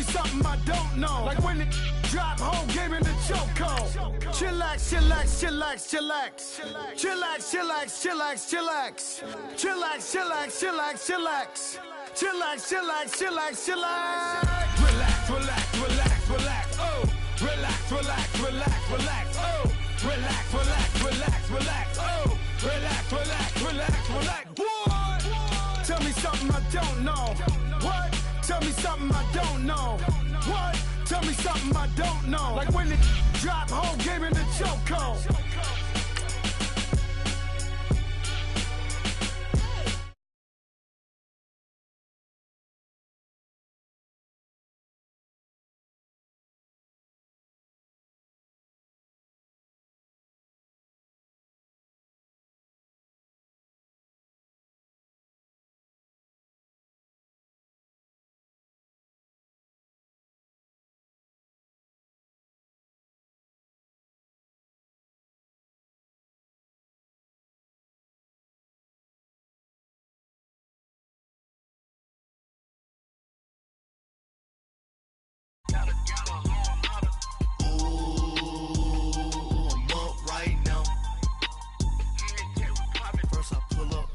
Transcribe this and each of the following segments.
something I don't know. Like when it drop, whole game in the chokehold. Chillax, chillax, chillax, chillax. Chillax, chillax, chillax, chillax. Chillax, chillax, chillax, chillax. Chillax, chillax, chillax, chillax. Relax, relax, relax, relax. Oh, relax, relax, relax, relax. Oh, relax, relax, relax, relax. Oh, relax, relax, relax, relax. What? Tell me something I don't know. What? Tell me something I don't know. What? Tell me something I don't know. Like when it drop, whole game in the chokehold.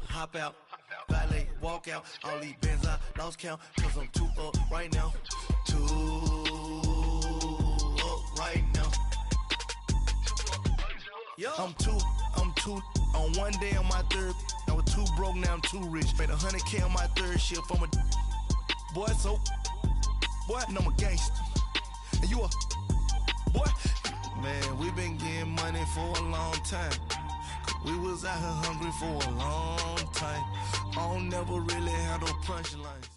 Hop out, valet, walk out. All these bands I lost count, cause I'm too up right now. Too up right now. I'm too on one day on my third. I was too broke, now I'm too rich. Made 100K on my third shift. I'm a boy, so boy, and I'm a gangster. And you a boy. Man, we been getting money for a long time. We was out here hungry for a long time. I don't never really handle punchlines.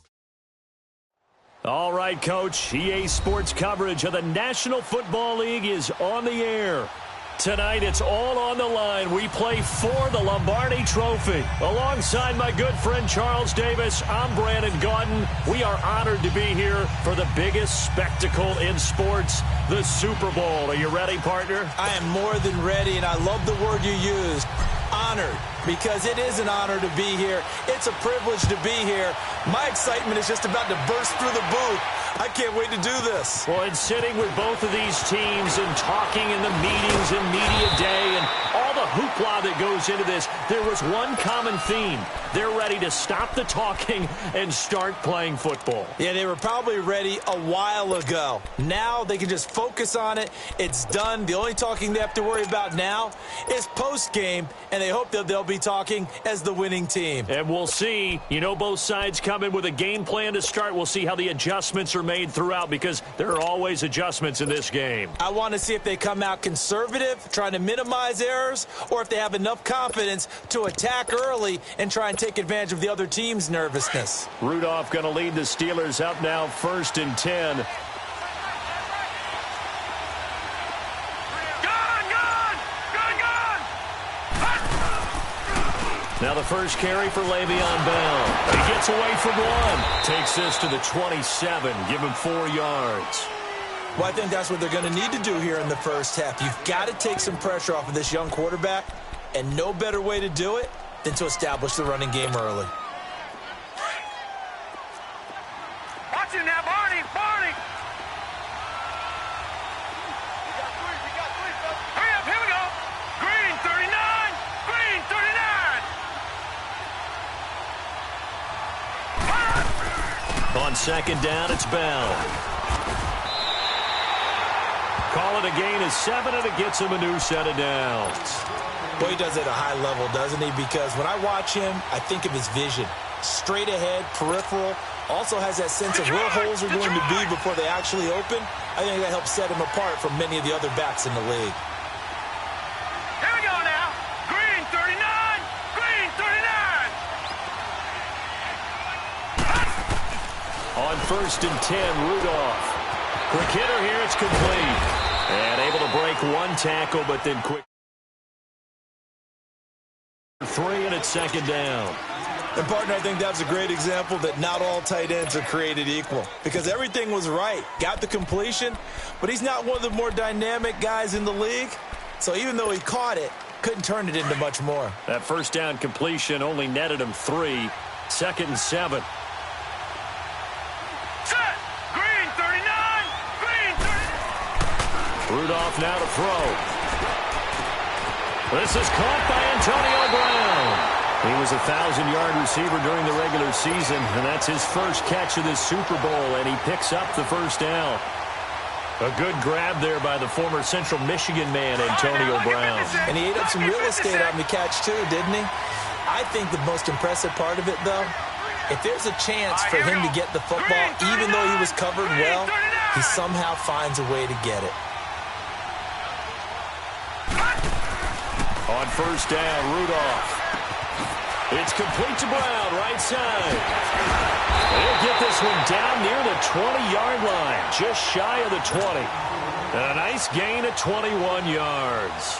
All right, Coach. EA Sports coverage of the National Football League is on the air. Tonight, it's all on the line. We play for the Lombardi Trophy. Alongside my good friend Charles Davis, I'm Brandon Gaudin. We are honored to be here for the biggest spectacle in sports, the Super Bowl. Are you ready, partner? I am more than ready, and I love the word you used, honored, because it is an honor to be here. It's a privilege to be here. My excitement is just about to burst through the booth. I can't wait to do this. Well, and sitting with both of these teams and talking in the meetings and media day and all the hoopla that goes into this, there was one common theme. They're ready to stop the talking and start playing football. Yeah, they were probably ready a while ago. Now they can just focus on it. It's done. The only talking they have to worry about now is post-game, and they hope that they'll be talking as the winning team. And we'll see. You know, both sides come in with a game plan to start. We'll see how the adjustments are made throughout, because there are always adjustments in this game. I want to see if they come out conservative, trying to minimize errors, or if they have enough confidence to attack early and try and take advantage of the other team's nervousness. Rudolph going to lead the Steelers up now, 1st and 10. Now the first carry for Le'Veon Bell. He gets away from one. Takes this to the 27. Give him 4 yards. Well, I think that's what they're going to need to do here in the first half. You've got to take some pressure off of this young quarterback, and no better way to do it than to establish the running game early. Watch him now, Barney! Barney! Hurry up, here we go! Green, 39! Green, 39! On second down, it's Bell. Call it a gain of 7, and it gets him a new set of downs. Boy, he does it at a high level, doesn't he? Because when I watch him, I think of his vision. Straight ahead, peripheral. Also has that sense of where holes are going to be before they actually open. I think that helps set him apart from many of the other backs in the league. Here we go now! Green, 39! Green, 39! On 1st and 10, Rudolph. Quick hitter here, it's complete. And able to break one tackle, but then quick. 3, and it's second down. And, partner, I think that's a great example that not all tight ends are created equal, because everything was right. Got the completion, but he's not one of the more dynamic guys in the league. So even though he caught it, couldn't turn it into much more. That first down completion only netted him 3. 2nd and 7. Set! Green, 39! Rudolph now to throw. This is caught by Antonio Brown. He was a 1,000-yard receiver during the regular season, and that's his first catch of this Super Bowl, and he picks up the first down. A good grab there by the former Central Michigan man, Antonio Brown. And he ate up some real estate on the catch, too, didn't he? I think the most impressive part of it, though, if there's a chance for him to get the football, even though he was covered well, he somehow finds a way to get it. On first down, Rudolph. It's complete to Brown, right side. He'll get this one down near the 20-yard line, just shy of the 20. And a nice gain of 21 yards.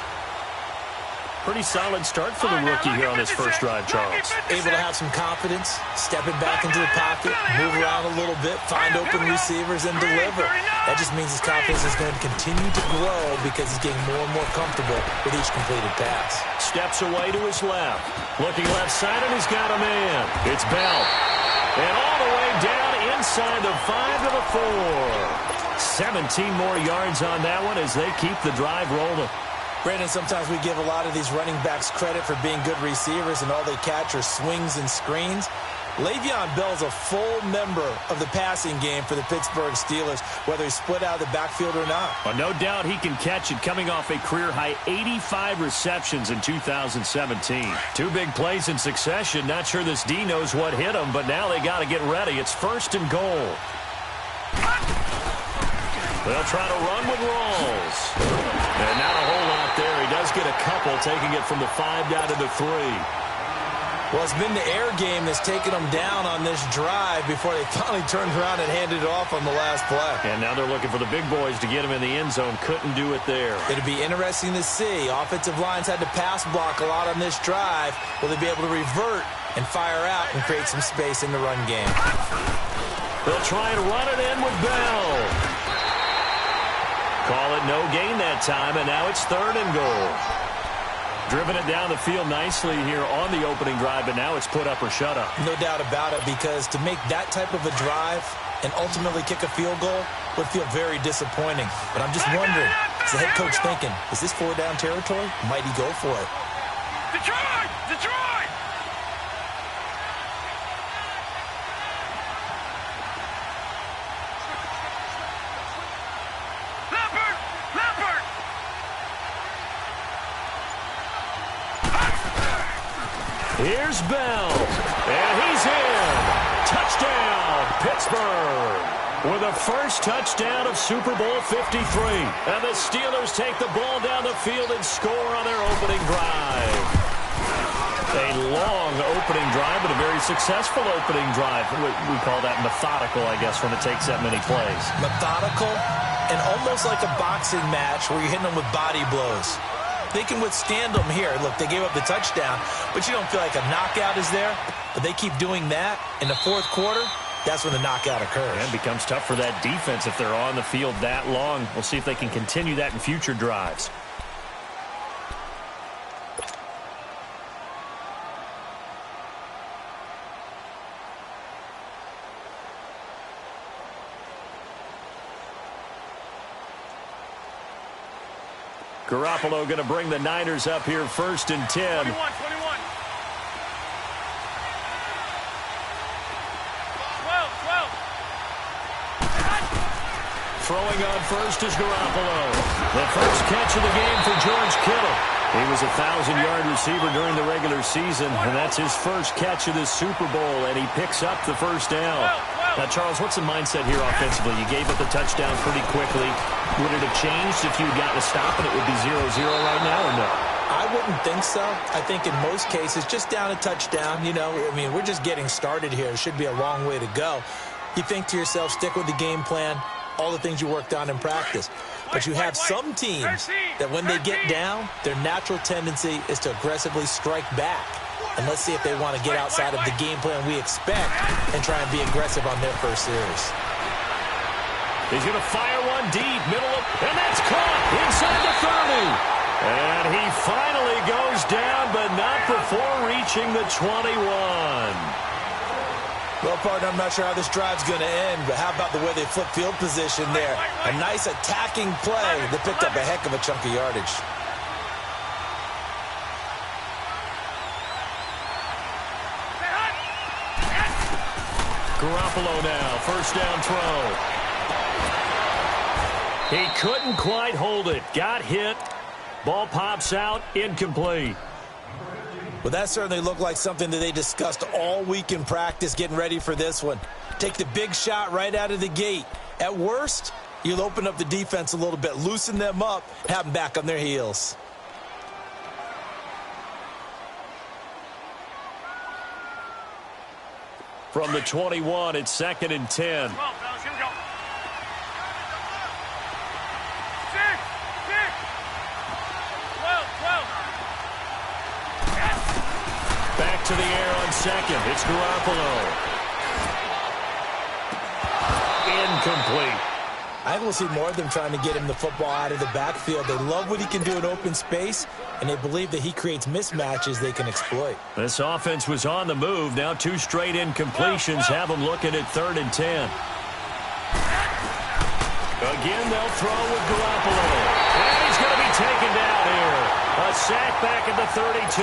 Pretty solid start for the rookie here on his first drive, Charles. Able to have some confidence, stepping back into the pocket, move around a little bit, find open receivers, and deliver. That just means his confidence is going to continue to grow because he's getting more and more comfortable with each completed pass. Steps away to his left. Looking left side, and he's got a man. It's Bell. And all the way down inside the 5 to the 4. 17 more yards on that one as they keep the drive rolling. Brandon, sometimes we give a lot of these running backs credit for being good receivers and all they catch are swings and screens. Le'Veon Bell's a full member of the passing game for the Pittsburgh Steelers, whether he's split out of the backfield or not. Well, no doubt he can catch it, coming off a career-high 85 receptions in 2017. 2 big plays in succession. Not sure this D knows what hit him, but now they got to get ready. It's first and goal. They'll try to run with Rawls. And not a whole lot there. He does get a couple, taking it from the 5 down to the 3. Well, it's been the air game that's taken them down on this drive before they finally turned around and handed it off on the last play. And now they're looking for the big boys to get him in the end zone. Couldn't do it there. It'll be interesting to see. Offensive lines had to pass block a lot on this drive. Will they be able to revert and fire out and create some space in the run game? They'll try and run it in with Bell. Call it no gain that time, and now it's 3rd and goal. Driven it down the field nicely here on the opening drive, but now it's put up or shut up. No doubt about it, because to make that type of a drive and ultimately kick a field goal would feel very disappointing. But I'm just wondering, is the head coach thinking, is this 4-down territory? Might he go for it? Detroit! Detroit! Here's Bell, and he's in. Touchdown, Pittsburgh. With the first touchdown of Super Bowl 53. And the Steelers take the ball down the field and score on their opening drive. A long opening drive, but a very successful opening drive. We call that methodical, I guess, when it takes that many plays. Methodical and almost like a boxing match where you're hitting them with body blows. They can withstand them here. Look, they gave up the touchdown, but you don't feel like a knockout is there. But they keep doing that in the 4th quarter. That's when the knockout occurs. And it becomes tough for that defense if they're on the field that long. We'll see if they can continue that in future drives. Garoppolo going to bring the Niners up here 1st and 10. 21. Throwing on first is Garoppolo. The first catch of the game for George Kittle. He was a 1,000-yard receiver during the regular season, and that's his first catch of this Super Bowl, and he picks up the first down. Now, Charles, what's the mindset here offensively? You gave up the touchdown pretty quickly. Would it have changed if you had gotten a stop and it would be 0-0 right now, or no? I wouldn't think so. I think in most cases, just down a touchdown, we're just getting started here. It should be a long way to go. You think to yourself, stick with the game plan, all the things you worked on in practice. But you have some teams that when they get down, their natural tendency is to aggressively strike back. And let's see if they want to get outside of the game plan we expect and try and be aggressive on their first series. He's going to fire one deep, and that's caught inside the 30. And he finally goes down, but not before reaching the 21. Well, partner, I'm not sure how this drive's going to end, but how about the way they flip field position there? A nice attacking play that picked up a heck of a chunk of yardage. Garoppolo now, first down throw. He couldn't quite hold it. Got hit. Ball pops out, incomplete. Well, that certainly looked like something that they discussed all week in practice getting ready for this one. Take the big shot right out of the gate. At worst, you'll open up the defense a little bit, loosen them up, have them back on their heels. From the 21, it's 2nd and 10. Come on, fellas, here we go. 6, 6. 12. Back to the air on second. It's Garoppolo. Incomplete. I think we'll see more of them trying to get him the football out of the backfield. They love what he can do in open space, and they believe that he creates mismatches they can exploit. This offense was on the move. Now 2 straight incompletions have them looking at 3rd and 10. Again, they'll throw with Garoppolo. And he's going to be taken down here. A sack back at the 32.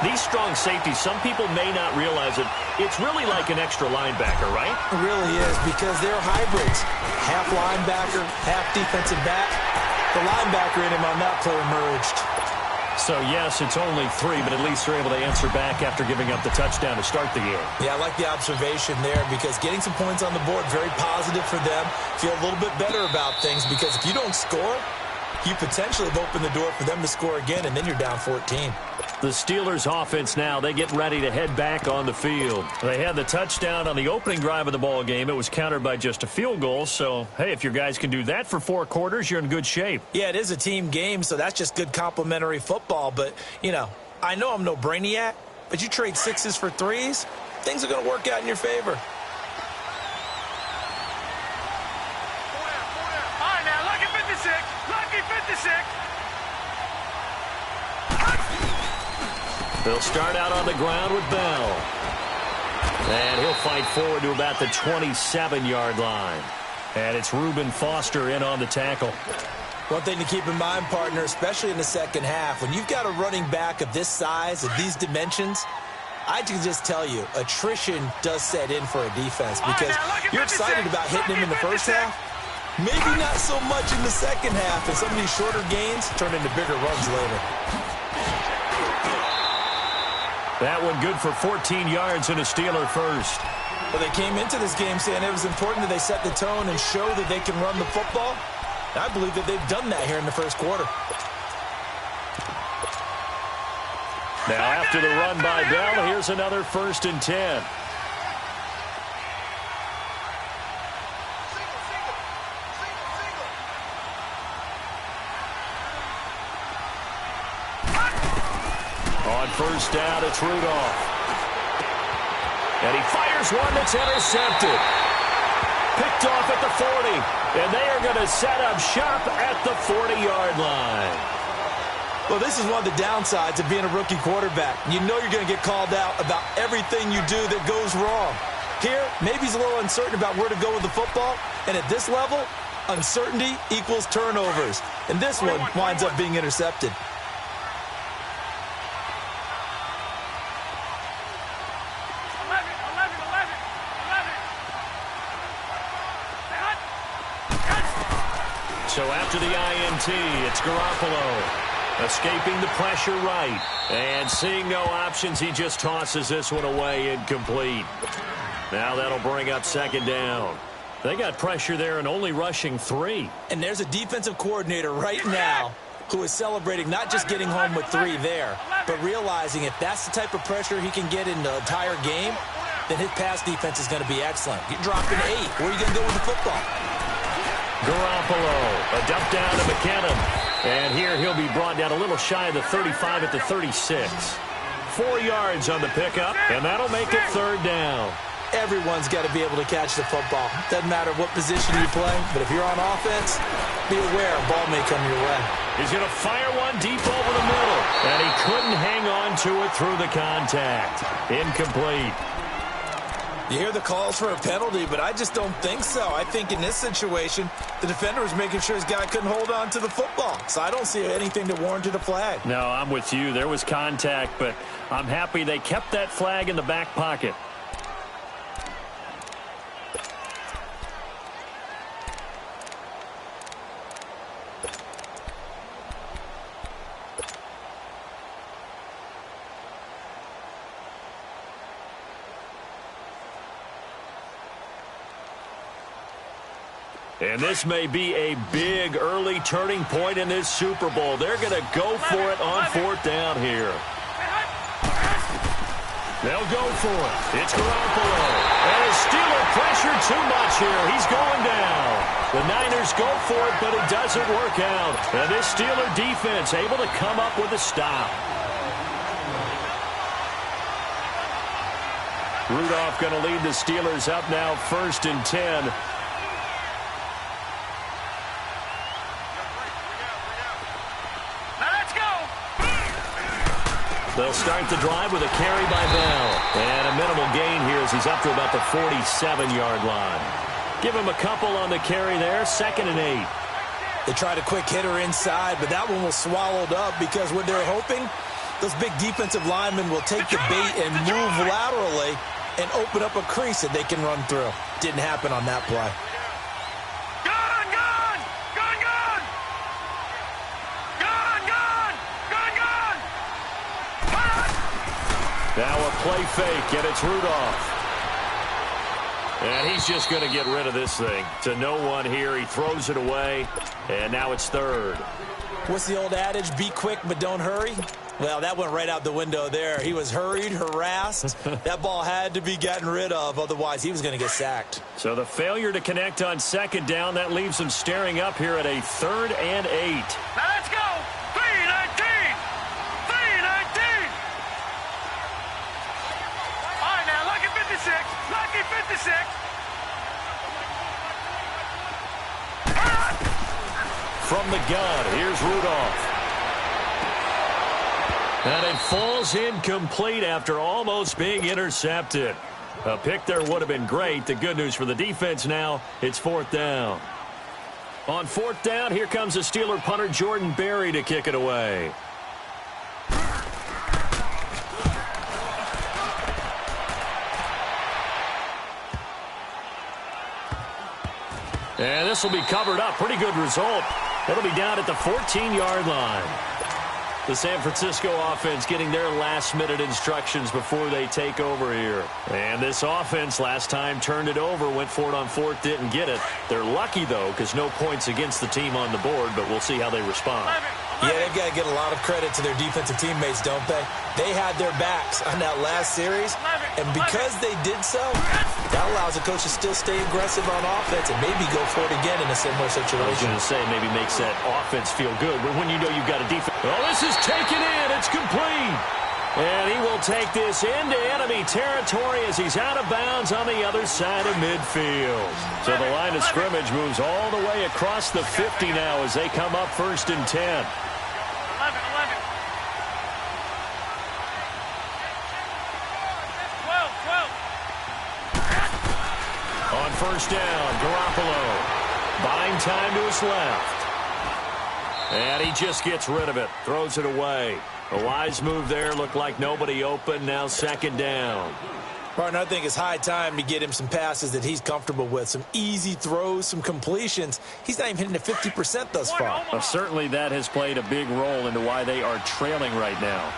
These strong safeties, some people may not realize it. It's really like an extra linebacker, right? It really is, because they're hybrids. Half linebacker, half defensive back. The linebacker in him on that play emerged. So, yes, it's only 3, but at least they're able to answer back after giving up the touchdown to start the game. Yeah, I like the observation there, because getting some points on the board, very positive for them. Feel a little bit better about things, because if you don't score, you potentially have opened the door for them to score again, and then you're down 14. The Steelers offense now, they get ready to head back on the field. They had the touchdown on the opening drive of the ball game. It was countered by just a field goal. So, hey, if your guys can do that for 4 quarters, you're in good shape. Yeah, it is a team game, so that's just good complementary football. But, you know I'm no brainiac, but you trade 6s for 3s, things are going to work out in your favor. All right, now, lucky 56. Lucky 56. They'll start out on the ground with Bell. And he'll fight forward to about the 27-yard line. And it's Reuben Foster in on the tackle. One thing to keep in mind, partner, especially in the second half, when you've got a running back of this size, of these dimensions, I can just tell you, attrition does set in for a defense, because you're excited about hitting him in the first half. Maybe not so much in the second half, and some of these shorter gains turn into bigger runs later. That one good for 14 yards and a Steeler first. Well, they came into this game saying it was important that they set the tone and show that they can run the football. I believe that they've done that here in the first quarter. Now, after the run by Bell, here's another 1st and 10. On first down, it's Rudolph. And he fires one that's intercepted. Picked off at the 40. And they are going to set up shop at the 40-yard line. Well, this is one of the downsides of being a rookie quarterback. You know you're going to get called out about everything you do that goes wrong. Here, maybe he's a little uncertain about where to go with the football. And at this level, uncertainty equals turnovers. And this one winds up being intercepted. So after the INT, it's Garoppolo. Escaping the pressure right. And seeing no options, he just tosses this one away, incomplete. Now that'll bring up 2nd down. They got pressure there and only rushing 3. And there's a defensive coordinator right now who is celebrating not just getting home with 3 there, but realizing if that's the type of pressure he can get in the entire game, then his pass defense is going to be excellent. You're dropping 8. Where are you going to go with the football? Garoppolo, a dump down to McKinnon. And here he'll be brought down a little shy of the 35 at the 36. 4 yards on the pickup, and that'll make it 3rd down. Everyone's got to be able to catch the football. Doesn't matter what position you play, but if you're on offense, be aware a ball may come your way. He's going to fire one deep over the middle, and he couldn't hang on to it through the contact. Incomplete. You hear the calls for a penalty, but I just don't think so. I think in this situation, the defender was making sure his guy couldn't hold on to the football. So I don't see anything that warranted a flag. No, I'm with you. There was contact, but I'm happy they kept that flag in the back pocket. And this may be a big early turning point in this Super Bowl. They're going to go for it on 4th down here. They'll go for it. It's Garoppolo. And his Steeler pressure too much here. He's going down. The Niners go for it, but it doesn't work out. And this Steeler defense able to come up with a stop. Rudolph going to lead the Steelers up now 1st and 10. They'll start the drive with a carry by Bell. And a minimal gain here as he's up to about the 47-yard line. Give him a couple on the carry there. 2nd and 8. They tried a quick hitter inside, but that one was swallowed up because what they're hoping, those big defensive linemen will take the bait and move laterally and open up a crease that they can run through. Didn't happen on that play. Now a play fake, and it's Rudolph. And he's just going to get rid of this thing. To no one here. He throws it away, and now it's 3rd. What's the old adage? Be quick, but don't hurry. Well, that went right out the window there. He was hurried, harassed. That ball had to be gotten rid of. Otherwise, he was going to get sacked. So the failure to connect on 2nd down, that leaves him staring up here at a 3rd and 8. Now let's go. 3-19. 3-19. All right, now, lucky 56. Lucky 56. From the gun, here's Rudolph. And it falls incomplete after almost being intercepted. A pick there would have been great. The good news for the defense now, it's 4th down. On 4th down, here comes the Steeler punter Jordan Berry to kick it away. And this will be covered up. Pretty good result. It'll be down at the 14-yard line. The San Francisco offense getting their last-minute instructions before they take over here. And this offense last time turned it over, went for it on 4th, didn't get it. They're lucky, though, because no points against the team on the board, but we'll see how they respond. Yeah, they've got to get a lot of credit to their defensive teammates, don't they? They had their backs on that last series, and because they did so, that allows the coach to still stay aggressive on offense and maybe go for it again in a similar situation. I was going to say maybe makes that offense feel good, but when you know you've got a defense. Oh, this is taken in. It's complete. And he will take this into enemy territory as he's out of bounds on the other side of midfield. So the line of scrimmage moves all the way across the 50 now as they come up 1st and 10. 11. 12. On 1st down, Garoppolo buying time to his left. And he just gets rid of it, throws it away. A wise move there, looked like nobody open, now 2nd down. Martin, I think it's high time to get him some passes that he's comfortable with, some easy throws, some completions. He's not even hitting the 50% thus far. Certainly that has played a big role into why they are trailing right now.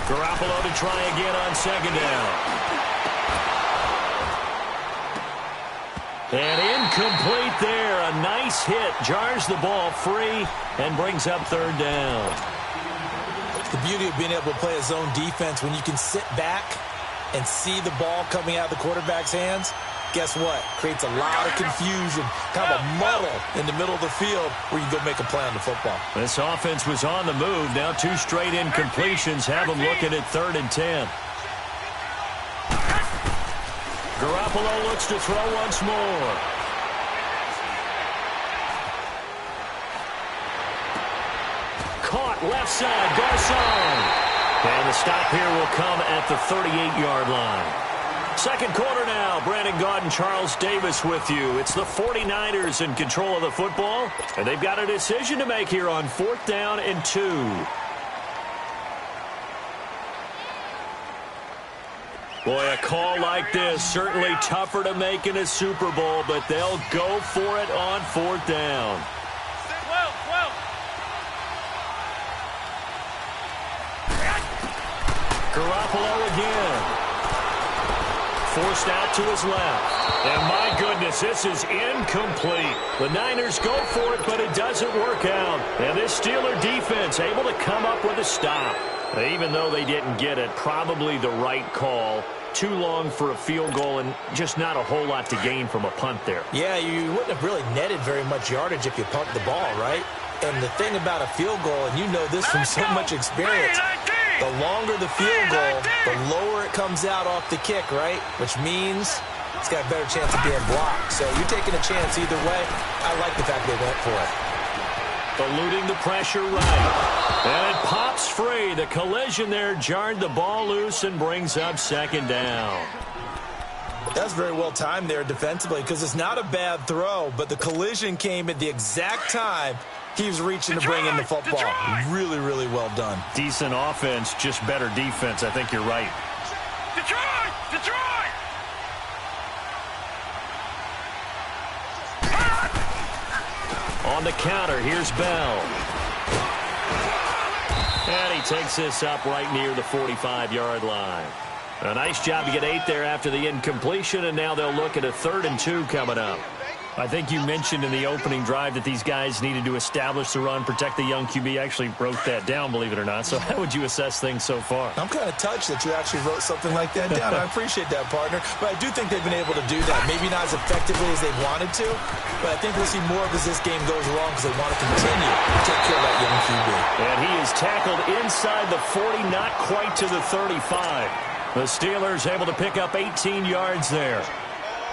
Garoppolo to try again on 2nd down. And incomplete there. A nice hit. Jars the ball free and brings up 3rd down. The beauty of being able to play a zone defense when you can sit back and see the ball coming out of the quarterback's hands, guess what? Creates a lot of confusion, kind of a muddle in the middle of the field where you can go make a play on the football. This offense was on the move. Now 2 straight incompletions have them looking at 3rd and 10. Garoppolo looks to throw once more. out, left side, Garcon. And the stop here will come at the 38-yard line. Second quarter now. Brandon Gaudin and Charles Davis with you. It's the 49ers in control of the football, and they've got a decision to make here on 4th down and 2. Boy, a call like this, certainly tougher to make in a Super Bowl, but they'll go for it on 4th down. Garoppolo again. Forced out to his left. And my goodness, this is incomplete. The Niners go for it, but it doesn't work out. And this Steeler defense able to come up with a stop. Even though they didn't get it, probably the right call. Too long for a field goal and just not a whole lot to gain from a punt there. Yeah, you wouldn't have really netted very much yardage if you pumped the ball, right? And the thing about a field goal, and you know this from so much experience, the longer the field goal, the lower it comes out off the kick, right? Which means it's got a better chance of being blocked. So you're taking a chance either way. I like the fact they went for it. Eluding the pressure right. And it pops free. The collision there jarred the ball loose and brings up 2nd down. That's very well timed there defensively because it's not a bad throw, but the collision came at the exact time he was reaching to bring in the football. Really, really well done. Decent offense, just better defense. I think you're right. Detroit! Detroit! On the counter, here's Bell. And he takes this up right near the 45-yard line. A nice job to get 8 there after the incompletion, and now they'll look at a 3rd and 2 coming up. I think you mentioned in the opening drive that these guys needed to establish the run, protect the young QB. Actually wrote that down, believe it or not. So how would you assess things so far? I'm kind of touched that you actually wrote something like that down. I appreciate that, partner. But I do think they've been able to do that. Maybe not as effectively as they wanted to, but I think we'll see more of as this game goes along because they want to continue to take care of that young QB. And he is tackled inside the 40, not quite to the 35. The Steelers able to pick up 18 yards there.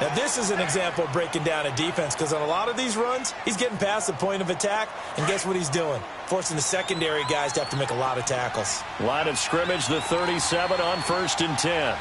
Now, this is an example of breaking down a defense because on a lot of these runs, he's getting past the point of attack, and guess what he's doing? Forcing the secondary guys to have to make a lot of tackles. Line of scrimmage, the 37 on 1st and 10.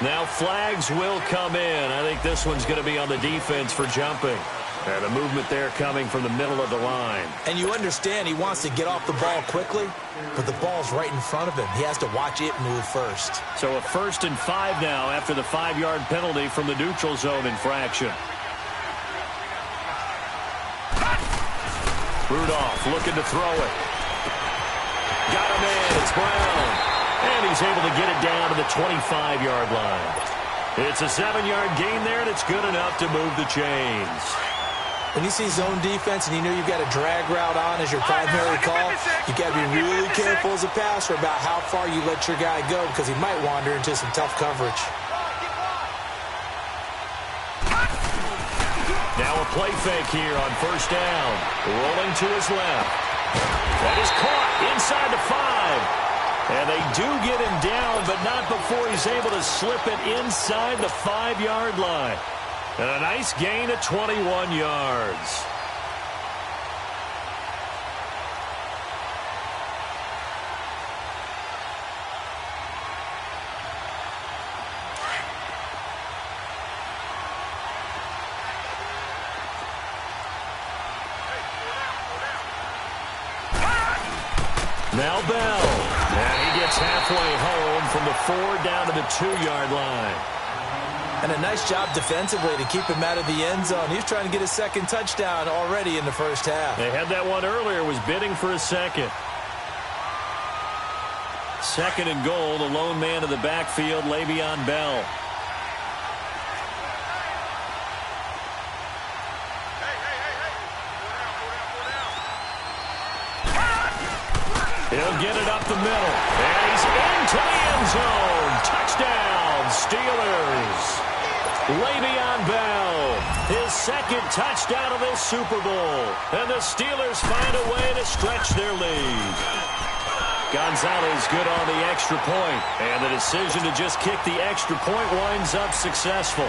Now flags will come in. I think this one's going to be on the defense for jumping. And the movement there coming from the middle of the line. And you understand he wants to get off the ball quickly, but the ball's right in front of him. He has to watch it move first. So a 1st and 5 now after the 5-yard penalty from the neutral zone infraction. Rudolph looking to throw it. Got him in. It's Brown. And he's able to get it down to the 25-yard line. It's a 7-yard gain there, and it's good enough to move the chains. When you see zone defense and you know you've got a drag route on as your primary call, you've got to be really careful as a passer about how far you let your guy go because he might wander into some tough coverage. Now a play fake here on 1st down. Rolling to his left. That is caught inside the 5. And they do get him down, but not before he's able to slip it inside the 5-yard line. And a nice gain of 21 yards. Now Bell. And he gets halfway home from the 4 down to the 2-yard line. And a nice job defensively to keep him out of the end zone. He's trying to get his 2nd touchdown already in the 1st half. They had that one earlier, was bidding for a 2nd. 2nd and goal, the lone man in the backfield, Le'Veon Bell. He'll get it up the middle. And he's into the end zone. Touchdown, Steelers. Le'Veon Bell, his 2nd touchdown of this Super Bowl. And the Steelers find a way to stretch their lead. Gonzalez good on the extra point. And the decision to just kick the extra point winds up successful.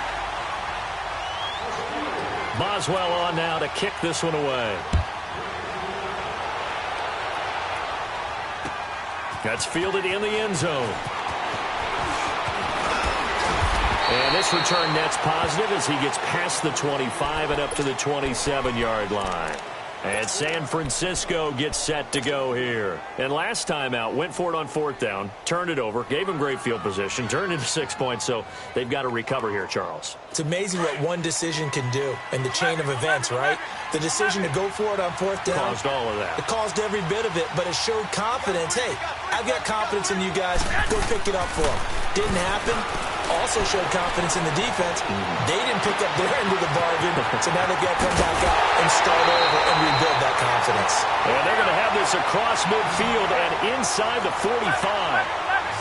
Boswell on now to kick this one away. That's fielded in the end zone. And this return net's positive as he gets past the 25 and up to the 27-yard line. And San Francisco gets set to go here. And last time out, went for it on 4th down, turned it over, gave him great field position, turned into 6 points, so they've got to recover here, Charles. It's amazing what one decision can do in the chain of events, right? The decision to go for it on 4th down. Caused all of that. It caused every bit of it, but it showed confidence. Hey, I've got confidence in you guys. Go pick it up for them. Didn't happen. Also showed confidence in the defense. They didn't pick up their end of the bargain, so now they've got to come back out and start over and rebuild that confidence. And they're going to have this across midfield and inside the 45.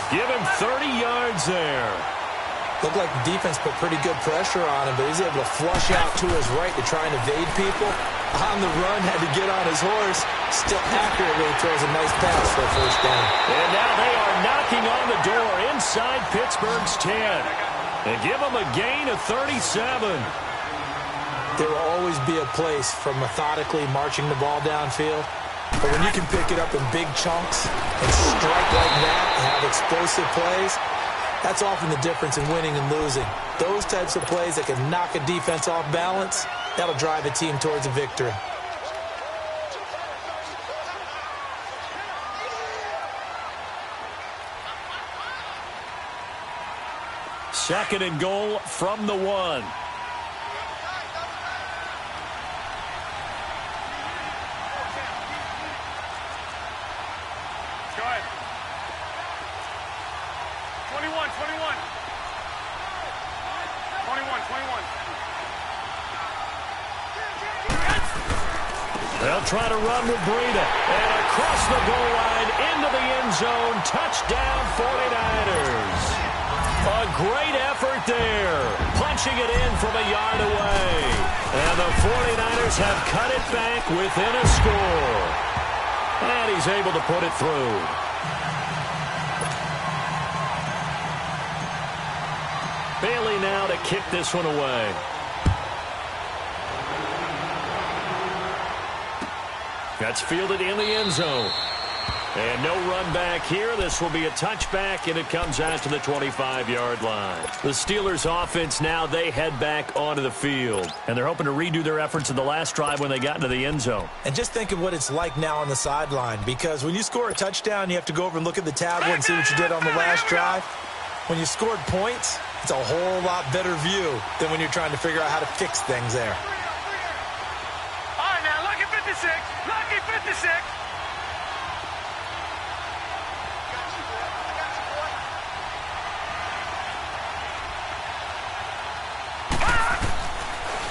Give him 30 yards there. Looked like the defense put pretty good pressure on him, but he's able to flush out to his right to try and evade people. On the run, had to get on his horse. Still accurately throws a nice pass for a first down. And now they are knocking on the door inside Pittsburgh's 10. And give them a gain of 37. There will always be a place for methodically marching the ball downfield. But when you can pick it up in big chunks and strike like that and have explosive plays, that's often the difference in winning and losing. Those types of plays that can knock a defense off balance, that'll drive a team towards a victory. Second and goal from the 1. Go ahead. 21. 21. They'll try to run with Breida. And across the goal line into the end zone. Touchdown 49ers. A great effort there. Punching it in from a yard away. And the 49ers have cut it back within a score. And he's able to put it through. Bailey now to kick this one away. That's fielded in the end zone. And no run back here. This will be a touchback, and it comes out to the 25-yard line. The Steelers' offense now, they head back onto the field. And they're hoping to redo their efforts in the last drive when they got into the end zone. And just think of what it's like now on the sideline, because when you score a touchdown, you have to go over and look at the tablet and see what you did on the last drive. When you scored points, it's a whole lot better view than when you're trying to figure out how to fix things there. All right, now, lucky 56. Lucky 56.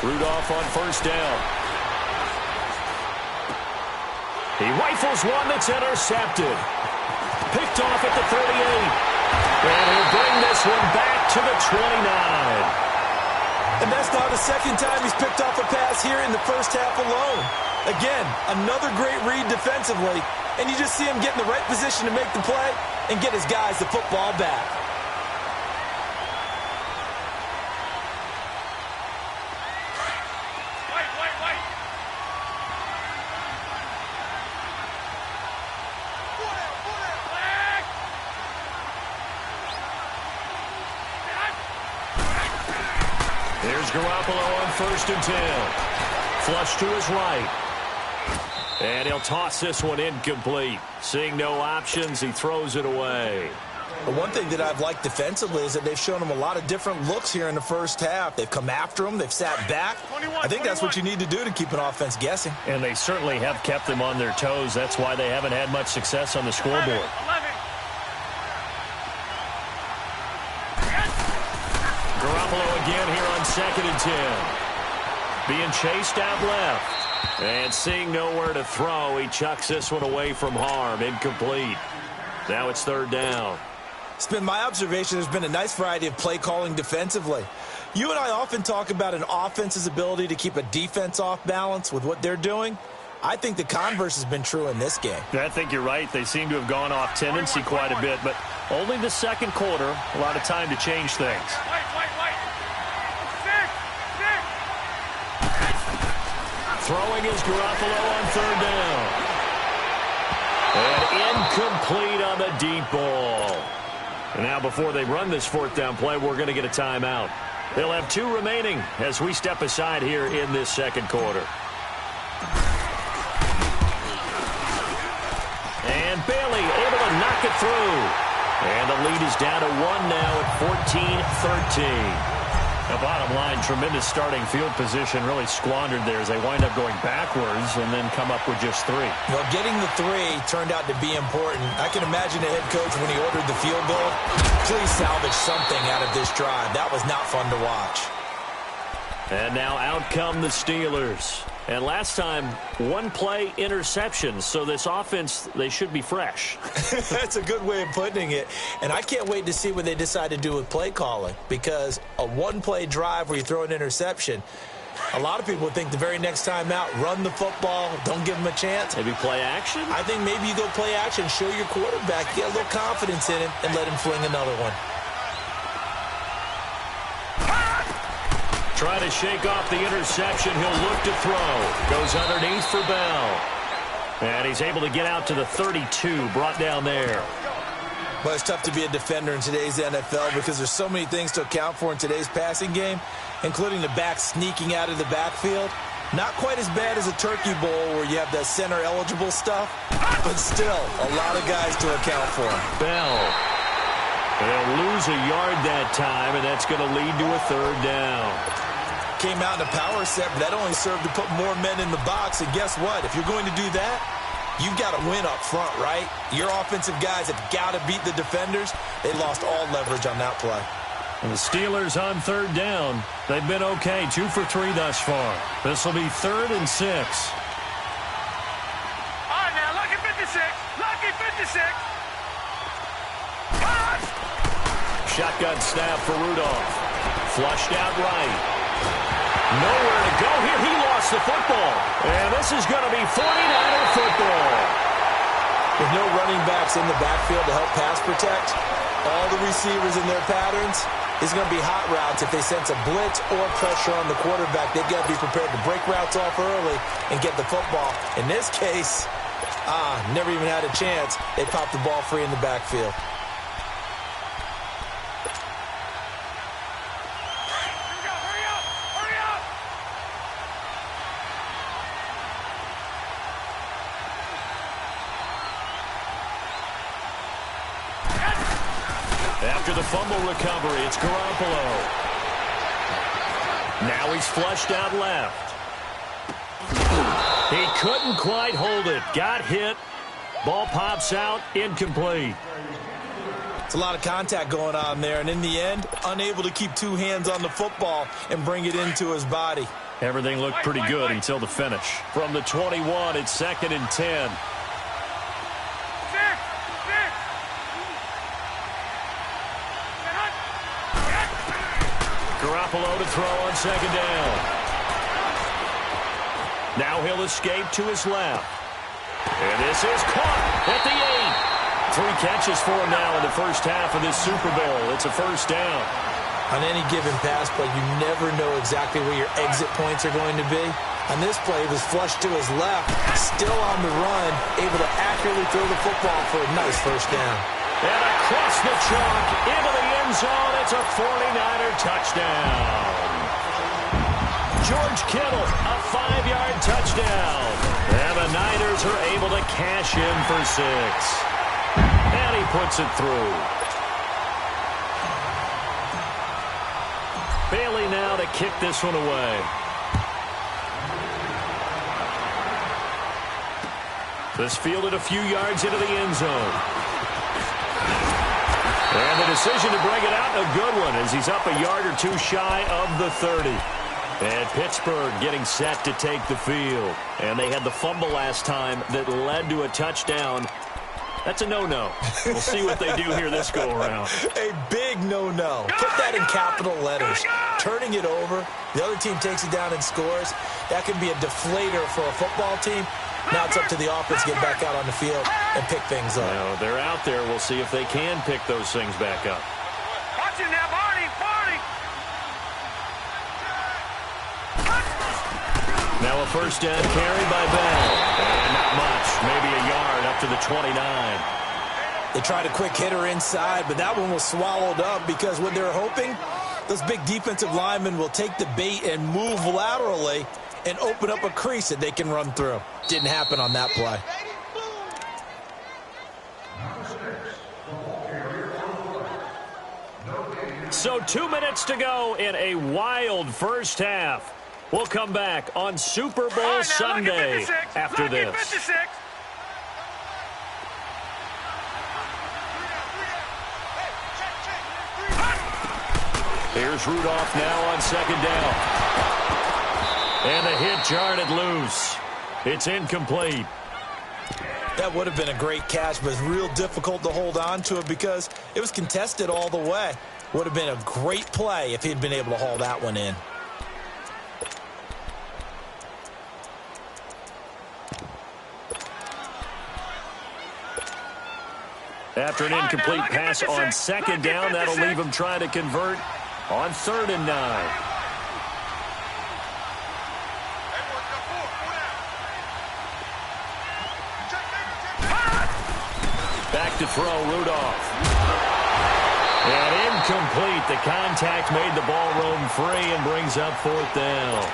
Rudolph on first down. He rifles one that's intercepted. Picked off at the 38. And he'll bring this one back to the 29. And that's not the second time he's picked off a pass here in the first half alone. Again, another great read defensively. And you just see him get in the right position to make the play and get his guys the football back. Here's Garoppolo on first and 10. Flush to his right. And he'll toss this one incomplete. Seeing no options, he throws it away. But one thing that I've liked defensively is that they've shown him a lot of different looks here in the first half. They've come after him. They've sat back. I think that's what you need to do to keep an offense guessing. And they certainly have kept them on their toes. That's why they haven't had much success on the scoreboard. 11. Garoppolo again here on second and 10. Being chased out left. And seeing nowhere to throw, he chucks this one away from harm. Incomplete. Now it's third down. It's been my observation there's been a nice variety of play calling defensively. You and I often talk about an offense's ability to keep a defense off balance with what they're doing. I think the converse has been true in this game. I think you're right. They seem to have gone off tendency quite a bit, but only the second quarter, a lot of time to change things. Wait. 6. Throwing is Garoppolo on third down. And incomplete on the deep ball. And now before they run this fourth down play, we're going to get a timeout. They'll have 2 remaining as we step aside here in this second quarter. And Bailey able to knock it through. And the lead is down to 1 now at 14-13. The bottom line, tremendous starting field position, really squandered there as they wind up going backwards and then come up with just 3. Well, getting the 3 turned out to be important. I can imagine the head coach when he ordered the field goal. Please salvage something out of this drive. That was not fun to watch. And now out come the Steelers. And last time, 1-play interception. So this offense, they should be fresh. That's a good way of putting it. And I can't wait to see what they decide to do with play calling. Because a 1-play drive where you throw an interception, a lot of people think the very next time out, run the football, don't give them a chance. Maybe play action? I think maybe you go play action, show your quarterback, get a little confidence in him, and let him fling another one. Try to shake off the interception. He'll look to throw. Goes underneath for Bell. And he's able to get out to the 32, brought down there. Well, it's tough to be a defender in today's NFL because there's so many things to account for in today's passing game, including the back sneaking out of the backfield. Not quite as bad as a Turkey Bowl where you have that center-eligible stuff, but still a lot of guys to account for. Bell. They'll lose a yard that time, and that's going to lead to a 3rd down. Came out in a power set, but that only served to put more men in the box. And guess what? If you're going to do that, you've got to win up front, right? Your offensive guys have got to beat the defenders. They lost all leverage on that play. And the Steelers on 3rd down. They've been okay, 2 for 3 thus far. This will be 3rd and 6. All right, now, lucky 56. Lucky 56. Shotgun snap for Rudolph. Flushed out right. Nowhere to go here. He lost the football. And this is going to be 49er football. With no running backs in the backfield to help pass protect, all the receivers in their patterns, it's going to be hot routes. If they sense a blitz or pressure on the quarterback, they've got to be prepared to break routes off early and get the football. In this case, never even had a chance. They popped the ball free in the backfield. After the fumble recovery, it's Garoppolo. Now he's flushed out left. He couldn't quite hold it. Got hit. Ball pops out. Incomplete. It's a lot of contact going on there, and in the end, unable to keep 2 hands on the football and bring it into his body. Everything looked pretty good until the finish. From the 21, it's 2nd and 10. Garoppolo to throw on 2nd down. Now he'll escape to his left. And this is caught at the 8. 3 catches for him now in the first half of this Super Bowl. It's a 1st down. On any given pass play, you never know exactly where your exit points are going to be. On this play, he was flushed to his left, still on the run, able to accurately throw the football for a nice 1st down. And across the chalk, into the end zone, it's a 49er touchdown. George Kittle, a 5-yard touchdown. And the Niners are able to cash in for 6. And he puts it through. Bailey now to kick this one away. This fielded a few yards into the end zone. And the decision to bring it out, a good one, as he's up a yard or 2 shy of the 30. And Pittsburgh getting set to take the field. And they had the fumble last time that led to a touchdown. That's a no-no. We'll see what they do here this go-around. A big no-no. Put that in capital letters. Turning it over, the other team takes it down and scores. That can be a deflator for a football team. Now it's up to the offense to get back out on the field and pick things up. Well, they're out there. We'll see if they can pick those things back up. Watch it now, Barney. Now Now a first down carry by Bell. And not much, maybe a yard up to the 29. They tried a quick hitter inside, but that one was swallowed up because what they're hoping, those big defensive linemen will take the bait and move laterally and open up a crease that they can run through. Didn't happen on that play. So 2 minutes to go in a wild first half. We'll come back on Super Bowl Sunday after this. Here's Rudolph now on second down. And the hit jarred it loose. It's incomplete. That would have been a great catch, but it's real difficult to hold on to it because it was contested all the way. Would have been a great play if he'd been able to haul that one in. After an incomplete pass on second down, that'll leave him trying to convert on 3rd and 9. Back to throw, Rudolph. And incomplete. The contact made the ball roam free and brings up 4th down.